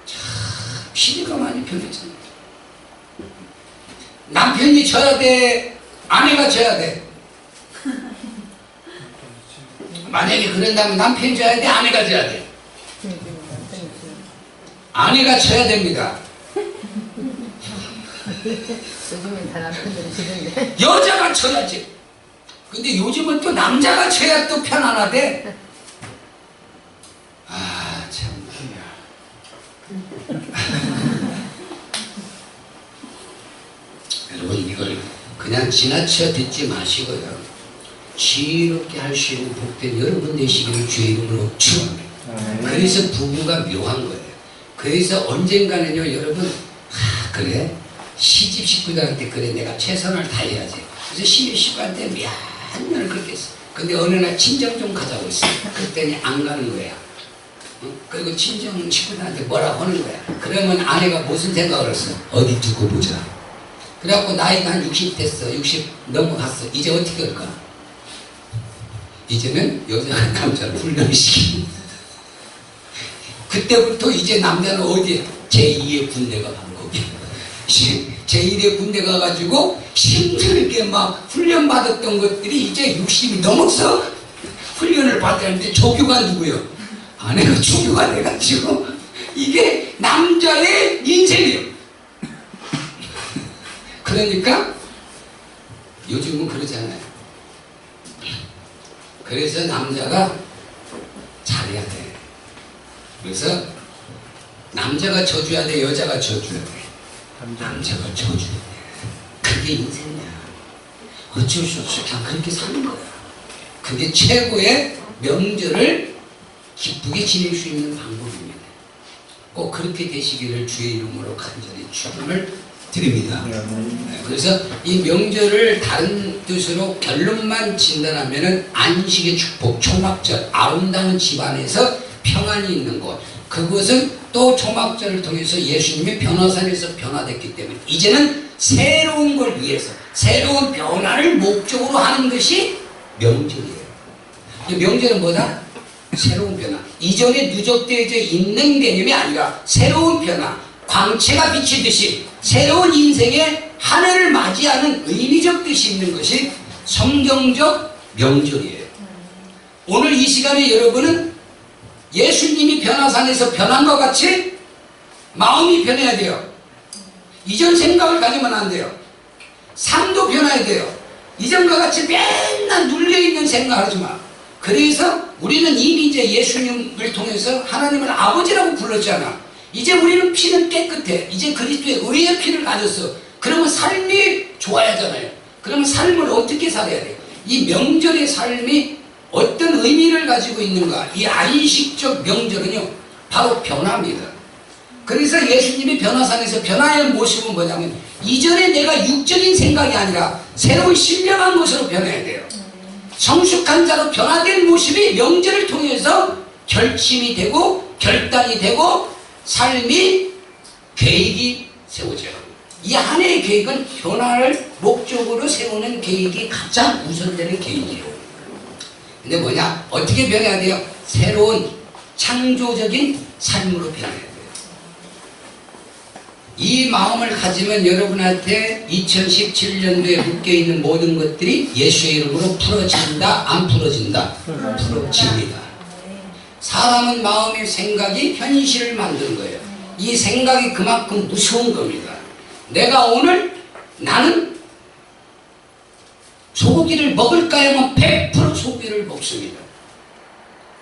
참 시대가 많이 변했잖아요. 남편이 져야 돼, 아내가 져야 돼. 만약에 그런다면 남편이 져야 돼, 아내가 져야 돼. 아내가 져야 됩니다. 요즘은 다 남편들이 지는데. 여자가 쳐야지. 근데 요즘은 또 남자가 쳐야 또 편안하대. 아, 참. 여러분, 이걸 그냥 지나쳐 듣지 마시고요. 지혜롭게 할 수 있는 복된 여러분 되시기를 주의 이름으로 축원합니다. 그래서 부부가 묘한 거예요. 그래서 언젠가는요, 여러분, 그래? 시집 식구들한테 그래 내가 최선을 다해야지. 그래서 시집 식구한테 몇 년을 그렇게 했어. 근데 어느 날 친정 좀 가자고 했어. 그랬더니 안 가는 거야. 그리고 친정 식구들한테 뭐라고 하는 거야. 그러면 아내가 무슨 생각을 했어? 어디 두고 보자. 그래갖고 나이가 한 60 됐어. 60 넘어갔어. 이제 어떻게 할까? 이제는 여자가 남자를 훈련시키는. 그때부터 이제 남자는 어디에? 제2의 군대가 간 거기. 제1의 군대 가가지고 힘들게 막 훈련받았던 것들이 이제 60이 넘어서 훈련을 받았는데 조교가 누구요? 아내가 조교가 돼가지고 이게 남자의 인생이에요. 그러니까 요즘은 그러잖아요. 그래서 남자가 잘해야 돼. 그래서 남자가 져줘야 돼, 여자가 져줘야 돼. 남자가 져줘야 돼. 그게 인생이야. 어쩔 수 없이 그냥 그렇게 사는 거야. 그게 최고의 명절을 기쁘게 지낼 수 있는 방법입니다. 꼭 그렇게 되시기를 주의 이름으로 간절히 축원을 드립니다. 그래서 이 명절을 다른 뜻으로 결론만 진단하면은 안식의 축복, 초막절, 아름다운 집안에서 평안이 있는 곳. 그것은 또 초막절을 통해서 예수님의 변화산에서 변화됐기 때문에 이제는 새로운 걸 위해서 새로운 변화를 목적으로 하는 것이 명절이에요. 명절은 뭐다? 새로운 변화. 이전에 누적되어져 있는 개념이 아니라 새로운 변화. 광채가 비치듯이 새로운 인생의 한 해를 맞이하는 의미적 뜻이 있는 것이 성경적 명절이에요. 오늘 이 시간에 여러분은 예수님이 변화산에서 변한 것 같이 마음이 변해야 돼요. 이전 생각을 가지면 안 돼요. 삶도 변해야 돼요. 이전과 같이 맨날 눌려있는 생각을 하지 마. 그래서 우리는 이미 이제 예수님을 통해서 하나님을 아버지라고 불렀잖아. 이제 우리는 피는 깨끗해. 이제 그리스도의 의의 피를 가졌어. 그러면 삶이 좋아야잖아요. 그러면 삶을 어떻게 살아야 돼요? 이 명절의 삶이 어떤 의미를 가지고 있는가? 이 안식적 명절은요, 바로 변화입니다. 그래서 예수님이 변화산에서 변화의 모습은 뭐냐면, 이전에 내가 육적인 생각이 아니라 새로운 신령한 것으로 변해야 돼요. 성숙한 자로 변화된 모습이 명절을 통해서 결심이 되고 결단이 되고 삶이 계획이 세워져요. 이 한 해의 계획은 변화를 목적으로 세우는 계획이 가장 우선되는 계획이에요. 근데 뭐냐? 어떻게 변해야 돼요? 새로운 창조적인 삶으로 변해야 돼요. 이 마음을 가지면 여러분한테 2017년도에 묶여있는 모든 것들이 예수의 이름으로 풀어진다, 안 풀어진다? 풀어집니다. 사람은 마음의 생각이 현실을 만드는 거예요. 이 생각이 그만큼 무서운 겁니다. 내가 오늘 나는 소고기를 먹을까 하면 100% 소고기를 먹습니다.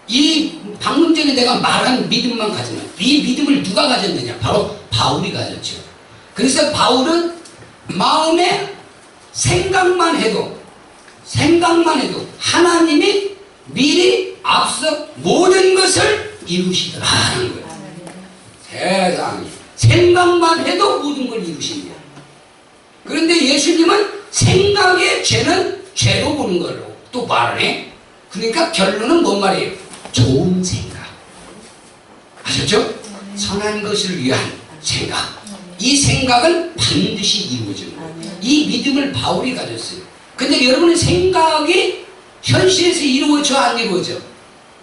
이 방금 전에 내가 말한 믿음만 가지면, 이 믿음을 누가 가졌느냐? 바로 바울이 가졌죠. 그래서 바울은 마음에 생각만 해도 하나님이 미리 앞서 모든 것을 이루시더라는 거예요. 세상에 생각만 해도 모든 걸 이루십니다. 그런데 예수님은 생각의 죄는 죄로 보는 걸로 또 말을 해. 그러니까 결론은 뭔 말이에요? 좋은 생각. 아셨죠? 선한 것을 위한 생각. 이 생각은 반드시 이루어지는 거예요. 이 믿음을 바울이 가졌어요. 근데 여러분의 생각이 현실에서 이루어져 안 이루어져?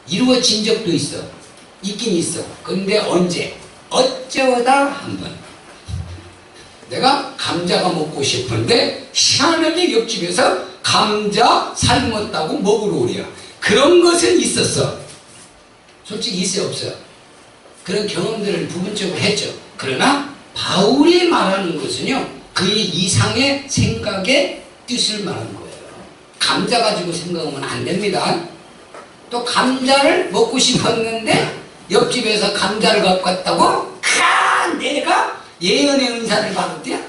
이루어진 적도 있어. 있긴 있어. 근데 언제? 어쩌다 한번. 내가 감자가 먹고 싶은데 희한하게 옆집에서 감자 삶았다고 먹으러 오랴. 그런 것은 있었어. 솔직히 있어요, 없어요? 그런 경험들을 부분적으로 했죠. 그러나 바울이 말하는 것은요, 그 이상의 생각의 뜻을 말하는 거예요. 감자 가지고 생각하면 안 됩니다. 또 감자를 먹고 싶었는데 옆집에서 감자를 갖고 왔다고 내가 예언의 은사를 받았대야?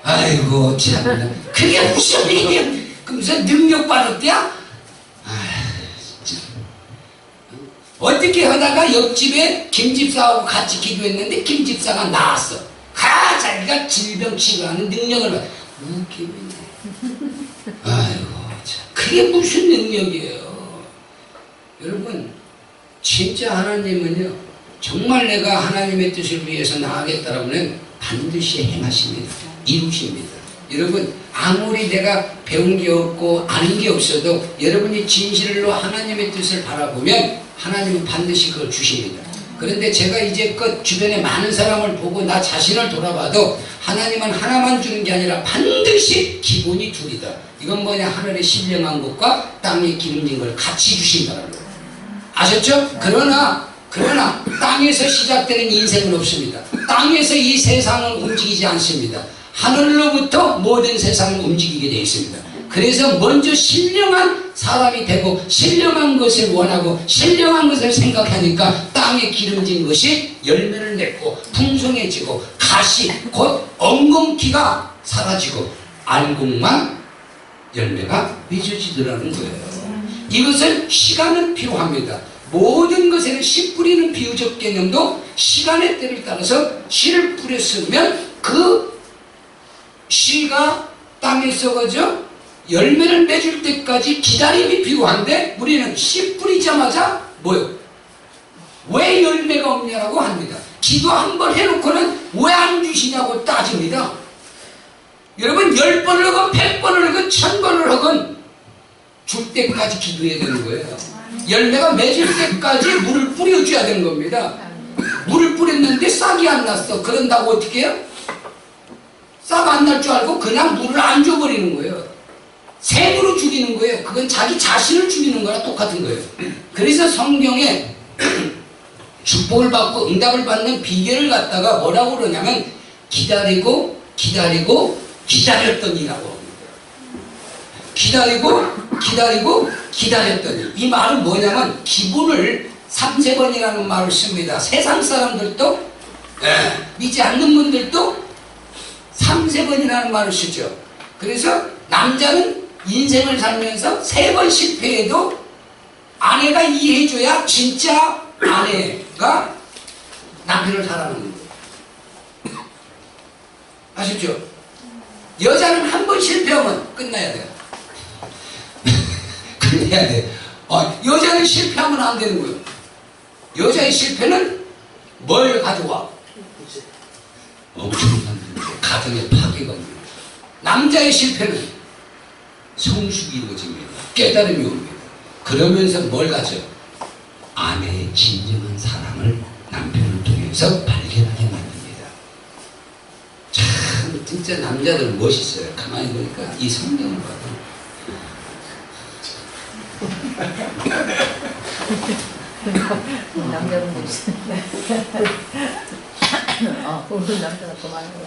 아이고 참나, 그게 무슨 일이야? 무슨 능력 받았대야? 어떻게 하다가 옆집에 김집사하고 같이 기도했는데 김집사가 나왔어. 자기가 질병 치료하는 능력을 받아. 웃기네. 아이고 참, 그게 무슨 능력이에요? 여러분, 진짜 하나님은요, 정말 내가 하나님의 뜻을 위해서 나아가겠다라고는 반드시 행하십니다. 이루십니다. 여러분, 아무리 내가 배운 게 없고 아는 게 없어도 여러분이 진실로 하나님의 뜻을 바라보면 하나님은 반드시 그걸 주십니다. 그런데 제가 이제껏 주변에 많은 사람을 보고 나 자신을 돌아봐도 하나님은 하나만 주는 게 아니라 반드시 기본이 둘이다. 이건 뭐냐? 하늘의 신령한 것과 땅에 기름진 걸 같이 주신다는 거예요. 아셨죠? 그러나 땅에서 시작되는 인생은 없습니다. 땅에서 이 세상은 움직이지 않습니다. 하늘로부터 모든 세상을 움직이게 되어 있습니다. 그래서 먼저 신령한 사람이 되고 신령한 것을 원하고 신령한 것을 생각하니까 땅에 기름진 것이 열매를 맺고 풍성해지고 가시 곧 엉겅퀴가 사라지고 알곡만 열매가 맺어지더라는 거예요. 이것은 시간은 필요합니다. 모든 것에는 씨 뿌리는 비유적 개념도 시간의 때를 따라서 씨를 뿌렸으면 그 씨가 땅에 썩어져 열매를 맺을 때까지 기다림이 필요한데 우리는 씨 뿌리자마자 뭐요? 왜 열매가 없냐라고 합니다. 기도 한 번 해놓고는 왜 안 주시냐고 따집니다. 여러분 10번을 하건 100번을 하건 1000번을 하건 줄 때까지 기도해야 되는 거예요. 열매가 맺을 때까지 물을 뿌려줘야 되는 겁니다. 물을 뿌렸는데 싹이 안 났어. 그런다고 어떻게 해요? 싹 안 날 줄 알고 그냥 물을 안 줘버리는 거예요. 생으로 죽이는 거예요. 그건 자기 자신을 죽이는 거랑 똑같은 거예요. 그래서 성경에 축복을 받고 응답을 받는 비결을 갖다가 뭐라고 그러냐면 기다리고 기다리고 기다렸더니라고 합니다. 기다리고 기다리고 기다렸더니, 이 말은 뭐냐면 기분을 3~4번이라는 말을 씁니다. 세상 사람들도 믿지 않는 분들도 3~4번이라는 말을 쓰죠. 그래서 남자는 인생을 살면서 3번 실패해도 아내가 이해해줘야 진짜 아내가 남편을 사랑하는 거예요. 아시죠? 여자는 한 번 실패하면 끝나야 돼요. 끝내야 돼. 여자는 실패하면 안 되는 거예요. 여자의 실패는 뭘 가져와? 엄청난 가정의 파괴가 옵니다. 남자의 실패는 성숙이 이루어집니다. 깨달음이 옵니다. 그러면서 뭘 가져? 아내의 진정한 사랑을 남편을 통해서 발견하게 만듭니다. 참 진짜 남자들 멋있어요. 가만히 보니까 이 성경을 봐도 남자분들이 우리 남자가 더 많은 거야.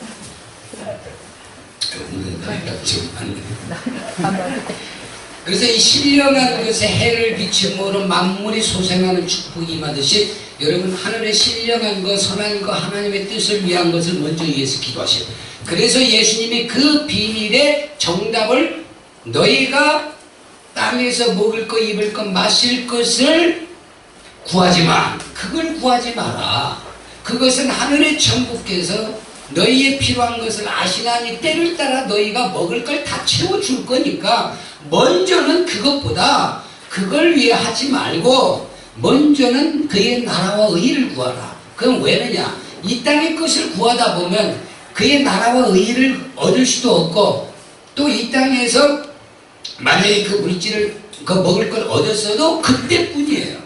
그래서 이 신령한 것에 해를 비침으로 만물이 소생하는 축복이 임하듯이 여러분 하늘의 신령한 것, 선한 것, 하나님의 뜻을 위한 것을 먼저 위해서 기도하세요. 그래서 예수님이 그 비밀의 정답을 너희가 땅에서 먹을 것, 입을 것, 마실 것을 구하지만 그걸 구하지 마라. 그것은 하늘의 천국께서 너희의 필요한 것을 아시나니 때를 따라 너희가 먹을 걸 다 채워줄 거니까 먼저는 그것보다 그걸 위해 하지 말고 먼저는 그의 나라와 의를 구하라. 그럼 왜느냐? 이 땅의 것을 구하다 보면 그의 나라와 의를 얻을 수도 없고 또 이 땅에서 만약에 그 물질을 그 먹을 걸 얻었어도 그때뿐이에요.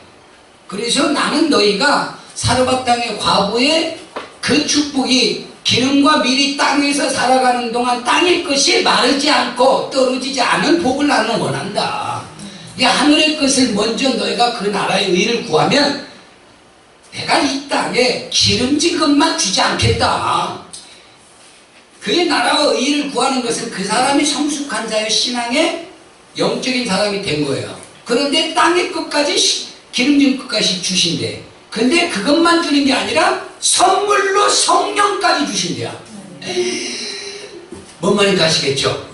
그래서 나는 너희가 사르밧 땅의 과부의 그 축복이 기름과 밀이 땅에서 살아가는 동안 땅의 것이 마르지 않고 떨어지지 않은 복을 나는 원한다. 이 하늘의 것을 먼저 너희가 그 나라의 의를 구하면 내가 이 땅에 기름진 것만 주지 않겠다. 그의 나라와 의를 구하는 것은 그 사람이 성숙한 자여 신앙의 영적인 사람이 된 거예요. 그런데 땅의 것까지 기름진 것까지 주신대. 근데 그것만 주는 게 아니라 선물로 성령까지 주신대요. 뭔 말인지 아시겠죠?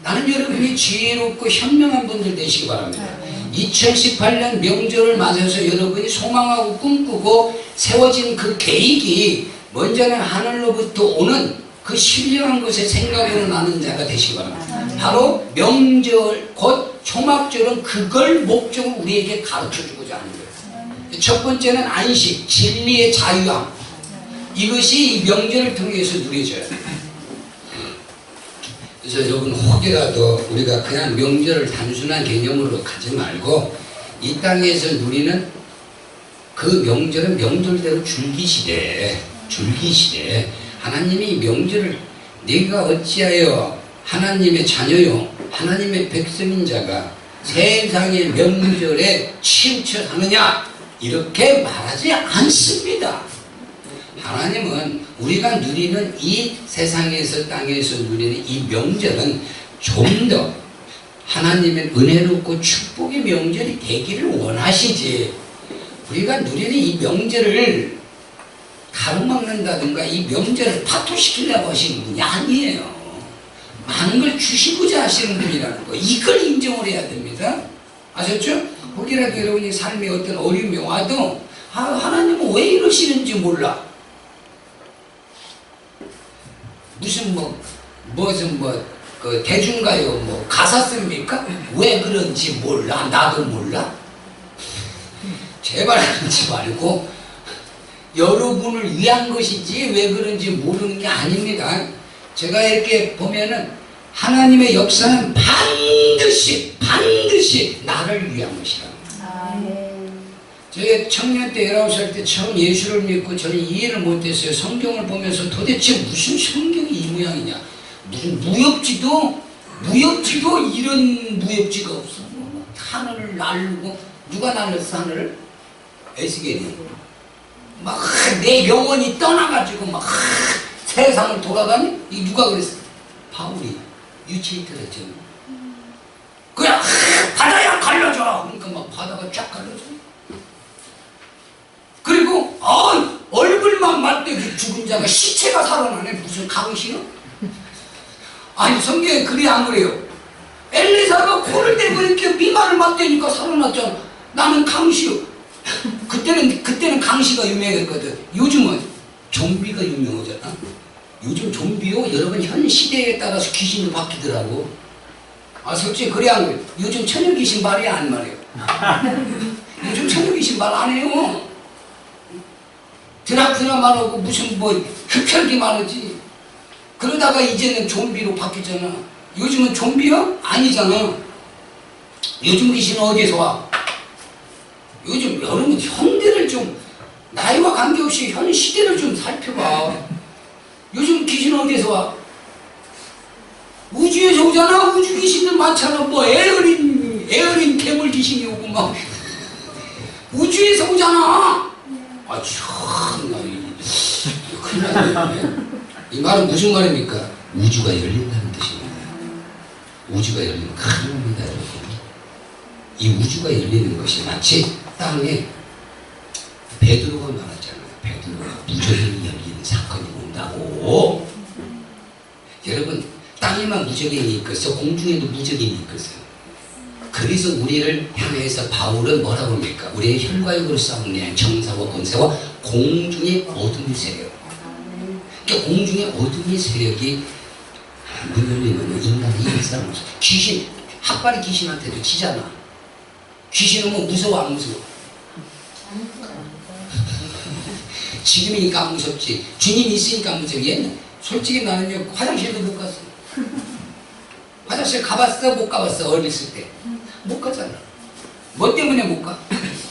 나는 여러분이 지혜롭고 현명한 분들 되시기 바랍니다. 2018년 명절을 맞아서 여러분이 소망하고 꿈꾸고 세워진 그 계획이 먼저는 하늘로부터 오는 그 신령한 것에 생각으로 나는 자가 되시기 바랍니다. 바로 명절 곧 초막절은 그걸 목적으로 우리에게 가르쳐주고자 하는 거예요. 첫 번째는 안식, 진리의 자유함. 이것이 이 명절을 통해서 누려져요. 그래서 여러분 혹여라도 우리가 그냥 명절을 단순한 개념으로 가지 말고 이 땅에서 누리는 그 명절은 명절대로 즐기시되 하나님이 명절을 네가 어찌하여 하나님의 자녀요 하나님의 백성인 자가 세상의 명절에 치우쳐사느냐 이렇게 말하지 않습니다. 하나님은 우리가 누리는 이 세상에서 땅에서 누리는 이 명절은 좀 더 하나님의 은혜롭고 축복의 명절이 되기를 원하시지 우리가 누리는 이 명절을 가로막는다든가 이 명절을 파토시키려고 하시는 분이 아니에요. 많은 걸 주시고자 하시는 분이라는 거 이걸 인정을 해야 됩니다. 아셨죠? 혹이라도 여러분이 삶에 어떤 어려움이 와도 하나님은 왜 이러시는지 몰라. 무슨 그 대중가요 가사 씁니까? 왜 그런지 몰라. 나도 몰라. 제발 그러지 말고 여러분을 위한 것이지 왜 그런지 모르는 게 아닙니다. 제가 이렇게 보면은 하나님의 역사는 반드시 나를 위한 것이다. 제가 청년 때 19살 때 처음 예수를 믿고 저는 이해를 못했어요. 성경을 보면서 도대체 무슨 성경이 이 모양이냐. 무슨 무협지도 이런 무협지가 없어. 하늘을 날르고 누가 날렸어 하늘을? 에스겔이 막 내 영혼이 떠나가지고 막 세상을 돌아다니? 이 누가 그랬어? 바울이 유치히트랬죠. 그냥 바다야 갈려져. 그러니까 막 바다가 쫙 갈려져. 그리고 얼굴만 맞대기 죽은 자가 시체가 살아나네. 무슨 강시요? 아니 성경에 글이 안 그래요. 엘리사가 코를 대고 이렇게 비말을 맞대니까 살아났잖아. 나는 강시요. 그때는 강시가 유명했거든. 요즘은 좀비가 유명하잖아. 요즘 좀비요 여러분 현 시대에 따라서 귀신도 바뀌더라고. 솔직히 그래 안 그래? 요즘 처녀 귀신 말이 안 말이에요. 요즘 처녀 귀신 말 안 해요. 드라큘라 말하고 무슨 뭐 흡혈귀 말하지. 그러다가 이제는 좀비로 바뀌었잖아. 요즘은 좀비요? 아니잖아. 요즘 귀신은 어디에서 와? 요즘 여러분 현대를 좀 나이와 관계없이 현 시대를 좀 살펴봐. 요즘 귀신은 어디에서 와? 우주에서 오잖아. 우주 귀신들 많잖아. 뭐 에어린 괴물 귀신이 오고 막 우주에서 오잖아. 참나 큰일 났네. 이 말은 무슨 말입니까? 우주가 열린다는 뜻입니다. 우주가 열리는 큰 겁니다, 여러분. 이 우주가 열리는 것이 마치 땅에 베드로가 말했잖아요. 베드로가 무적이 열리는 사건이 온다고. 여러분 땅에만 무적인이 있겠어? 공중에도 무적인이 있겠어요? 그래서 우리를 향해서 바울은 뭐라고 합니까? 우리의 혈과 육으로 싸우는 정사와 권세와 공중의 어둠의 세력. 그러니까 공중의 어둠의 세력이 문 열리면 인간이 이 사람 귀신, 핫바리 귀신한테도 지잖아. 귀신 오면 무서워 안 무서워? 지금이니까 안 무섭지. 주님이 있으니까 안 무서워. 얘는 솔직히 나는요 화장실도 못 갔어. 화장실 가봤어? 못 가봤어? 어렸을 때 못 가잖아. 뭐 때문에 못 가?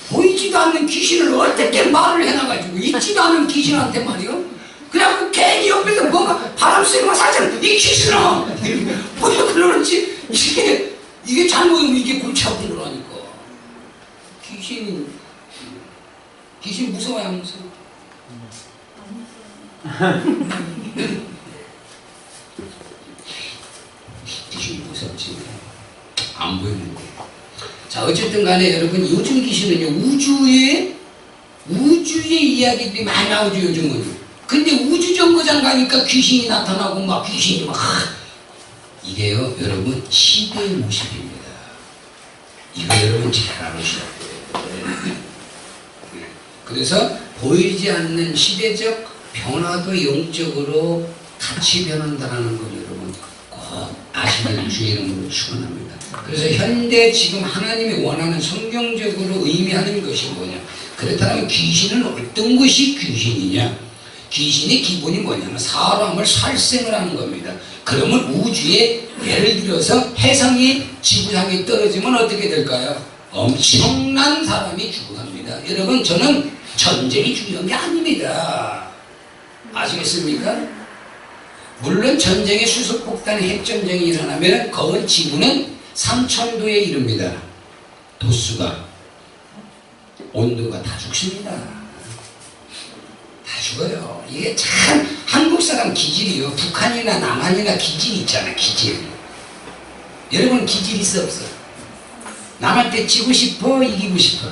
보이지도 않는 귀신을 어떻게 말을 해놔가지고 있지도 않은 귀신한테 말이요. 그냥 괜히 옆에서 뭔가 바람 쐬고 사잖아. 이 귀신아! 뭐야 그러는지 이게 잘못이면 이게 골치 아픈 거라니까. 귀신 무서워요 안 무서워? 귀신이 무섭지. 안 보이는 거예요. 자 어쨌든 간에 여러분 요즘 귀신은요 우주의 이야기들이 많이 나오죠 요즘은. 근데 우주정거장 가니까 귀신이 나타나고 막 귀신이 막 이게요 여러분 시대의 모습입니다. 이거 여러분 잘 알으셔야 돼요. 그래서 보이지 않는 시대적 변화도 영적으로 같이 변한다는 걸 여러분 꼭 아시는 주의 이름으로 축원합니다. 그래서 현대 지금 하나님이 원하는 성경적으로 의미하는 것이 뭐냐? 그렇다면 귀신은 어떤 것이 귀신이냐? 귀신의 기본이 뭐냐면 사람을 살생을 하는 겁니다. 그러면 우주에 예를 들어서 해성이 지구상에 떨어지면 어떻게 될까요? 엄청난 사람이 죽어갑니다. 여러분 저는 전쟁이 중요한 게 아닙니다. 아시겠습니까? 물론 전쟁의 수소폭탄 핵전쟁이 일어나면 거의 지구는 3000도에 이릅니다. 도수가 온도가 다 죽습니다. 다 죽어요. 이게 참 한국 사람 기질이요. 북한이나 남한이나 기질이 있잖아. 기질. 여러분 기질 있어 없어? 남한테 지고 싶어 이기고 싶어?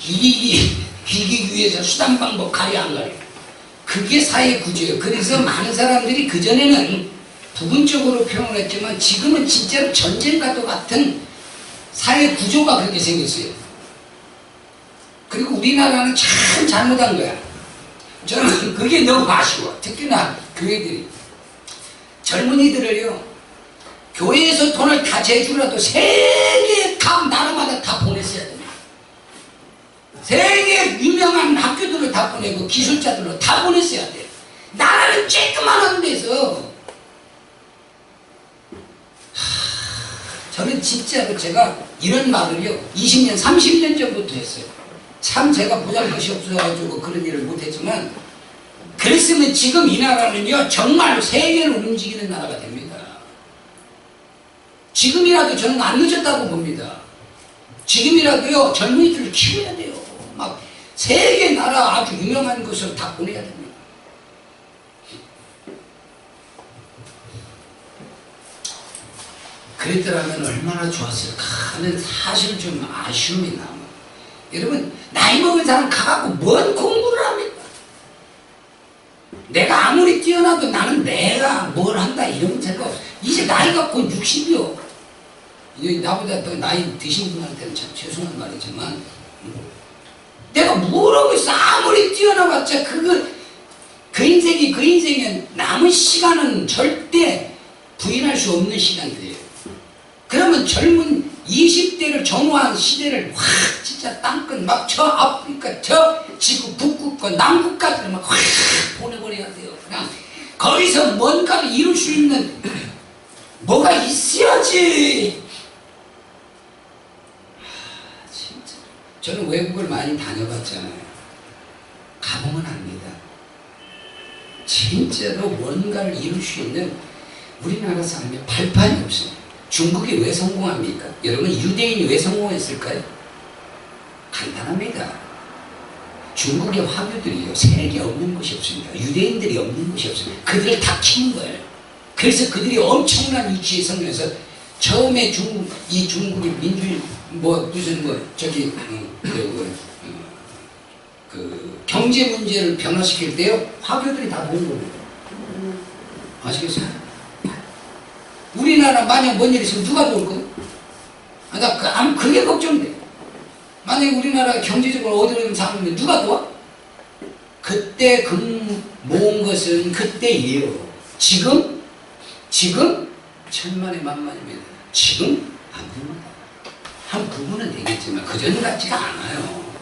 이기기 위해서 수단 방법 가려 안 가려. 그게 사회 구조예요. 그래서 많은 사람들이 그전에는 부분적으로 표현했지만 지금은 진짜로 전쟁과도 같은 사회 구조가 그렇게 생겼어요. 그리고 우리나라는 참 잘못한 거야. 저는 그게 너무 아쉬워. 특히나 교회들이 젊은이들을요 교회에서 돈을 다 제주라도 세계 각 나라마다 다 보냈어야 됩니다. 세계 유명한 학교들을 다 보내고 기술자들로 다 보냈어야 돼. 나라는 쬐끄만한 데서 저는 진짜로 제가 이런 말을요 20년 30년 전부터 했어요. 참 제가 보잘것이 없어가지고 그런 일을 못했지만 그랬으면 지금 이 나라는요 정말 세계를 움직이는 나라가 됩니다. 지금이라도 저는 안 늦었다고 봅니다. 지금이라도요 젊은이들을 키워야 돼요. 막 세계 나라 아주 유명한 곳으로 다 보내야 됩니다. 그랬더라면 얼마나 좋았을까 하는 사실 좀 아쉬움이 남아요. 여러분 나이 먹은 사람 가갖고 뭔 공부를 합니까? 내가 아무리 뛰어나도 나는 내가 뭘 한다 이런 생각 없어. 이제 나이가 곧 60이요. 나보다 더 나이 드신 분한테는 참 죄송한 말이지만 내가 뭘 하고 있어. 아무리 뛰어나봤자 그 인생에 남은 시간은 절대 부인할 수 없는 시간들이에요. 그러면 젊은 20대를 전후한 시대를 확 진짜 땅끝 막 저 아프리카 저 지구 북극과 남극까지 막 확 보내버려야 돼요. 그냥 거기서 뭔가를 이룰 수 있는 뭐가 있어야지. 진짜 저는 외국을 많이 다녀봤잖아요. 가보면 압니다. 진짜로 뭔가를 이룰 수 있는 우리나라 사람이 발판이 없어요. 중국이 왜 성공합니까? 여러분 유대인이 왜 성공했을까요? 간단합니다. 중국의 화교들이요 세계 없는 곳이 없습니다. 유대인들이 없는 곳이 없습니다. 그들을 다 키운 거예요. 그래서 그들이 엄청난 위치에 서면서 처음에 이 중국이 민주주의 경제 문제를 변화시킬 때요 화교들이 다 도운 겁니다. 아시겠어요? 우리나라 만약 뭔 일 있으면 누가 도울 거예요? 나 그게 걱정돼. 만약에 우리나라 경제적으로 어디로 잡으면 누가 도와? 그때 모은 것은 그때예요. 지금 천만에 만만입니다. 지금 안 됩니다. 한 부분은 되겠지만 그전 같지가 않아요.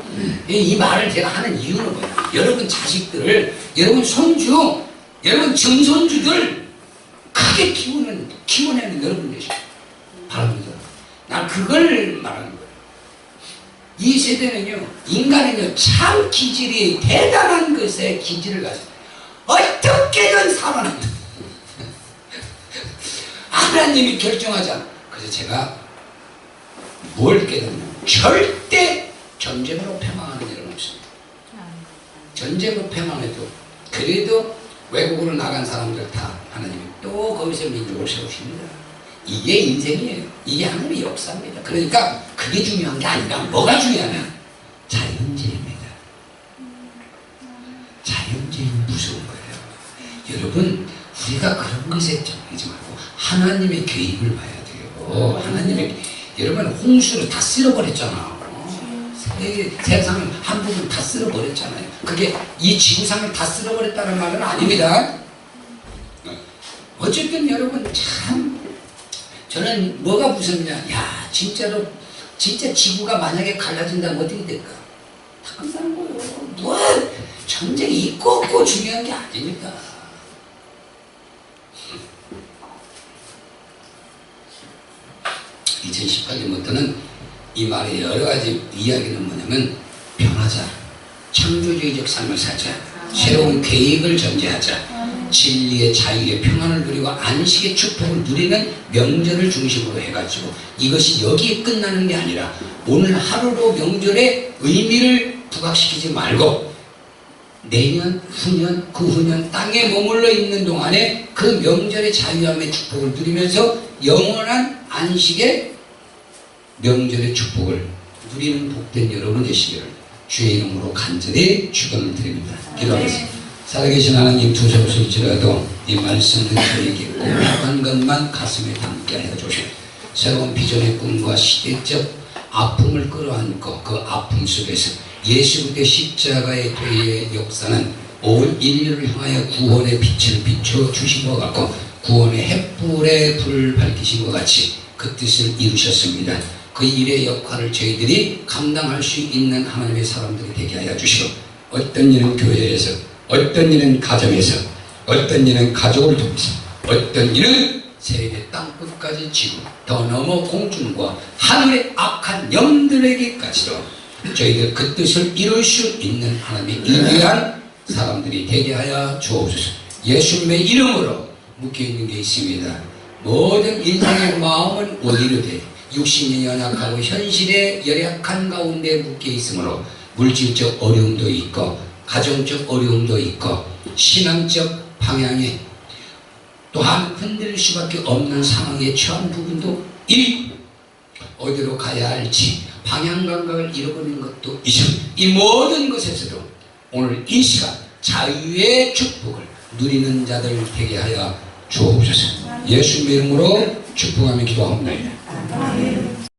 이 말을 제가 하는 이유는 뭐냐? 여러분 자식들을, 여러분 손주, 여러분 증손주들 크게 키워내는 여러분 되시고 바랍니다. 난 그걸 말하는 거예요. 이 세대는요, 인간은요, 참 기질이 대단한 것에 기질을 가지고 어떻게든 살아납니다. 하나님이 결정하자. 그래서 제가 뭘 깨닫냐? 절대 전쟁으로 패망하는 일은 없습니다. 전쟁으로 패망해도 그래도 외국으로 나간 사람들 다 하나님이 또 거기서 민족을 세우십니다. 이게 인생이에요. 이게 하나님의 역사입니다. 그러니까 그게 중요한 게 아니라 뭐가 중요하냐? 자연재해입니다. 자연재해는 무서운 거예요. 여러분 우리가 그런 것에 정리지 말고 하나님의 계획을 봐야 돼요. 하나님의 여러분 홍수를 다 쓸어버렸잖아. 세상을 한 부분 다 쓸어버렸잖아요. 그게 이 지구상을 다 쓸어버렸다는 말은 아닙니다. 어쨌든 여러분 참 저는 뭐가 무섭냐? 야 진짜 지구가 만약에 갈라진다면 어떻게 될까? 다 끝나는 거예요. 뭐 전쟁이 있고 없고 중요한 게 아닙니다. 2018년부터는 이 말의 여러 가지 이야기는 뭐냐면 변하자, 창조주의적 삶을 살자, 새로운 계획을 전제하자, 진리의 자유의 평안을 누리고 안식의 축복을 누리는 명절을 중심으로 해가지고 이것이 여기에 끝나는 게 아니라 오늘 하루로 명절의 의미를 부각시키지 말고 내년, 후년, 그 후년 땅에 머물러 있는 동안에 그 명절의 자유함의 축복을 누리면서 영원한 안식의 명절의 축복을 누리는 복된 여러분 되시기를 주의 이름으로 간절히 축원을 드립니다. 기도하겠습니다. 살아계신 하나님 두 손일지라도 이 말씀을 저에게 꼭한 것만 가슴에 담게 하여 주시오. 새로운 비전의 꿈과 시대적 아픔을 끌어안고 그 아픔 속에서 예수 그리스도의 십자가의 도의 역사는 온 인류를 향하여 구원의 빛을 비춰주신 것 같고 구원의 햇불에 불을 밝히신 것 같이 그 뜻을 이루셨습니다. 그 일의 역할을 저희들이 감당할 수 있는 하나님의 사람들이 되게 하여 주시오. 어떤 일은 교회에서, 어떤 일은 가정에서, 어떤 일은 가족을 통해서, 어떤 일은 세계 땅끝까지 지고 더 넘어 공중과 하늘의 악한 영들에게까지도 저희들 그 뜻을 이룰 수 있는 하나님의 위대한 사람들이 되게 하여 주옵소서. 예수님의 이름으로 묶여있는 게 있습니다. 모든 인생의 마음은 원이르되 육신이 연약하고 현실의 열약한 가운데 묶여있으므로 물질적 어려움도 있고 가정적 어려움도 있고 신앙적 방향에 또한 흔들릴 수밖에 없는 상황에 처한 부분도 있고 어디로 가야 할지 방향 감각을 잃어버리는 것도 있습니다. 이 모든 것에서도 오늘 이 시간 자유의 축복을 누리는 자들 되게 하여 주옵소서. 예수님의 이름으로 축복하며 기도합니다.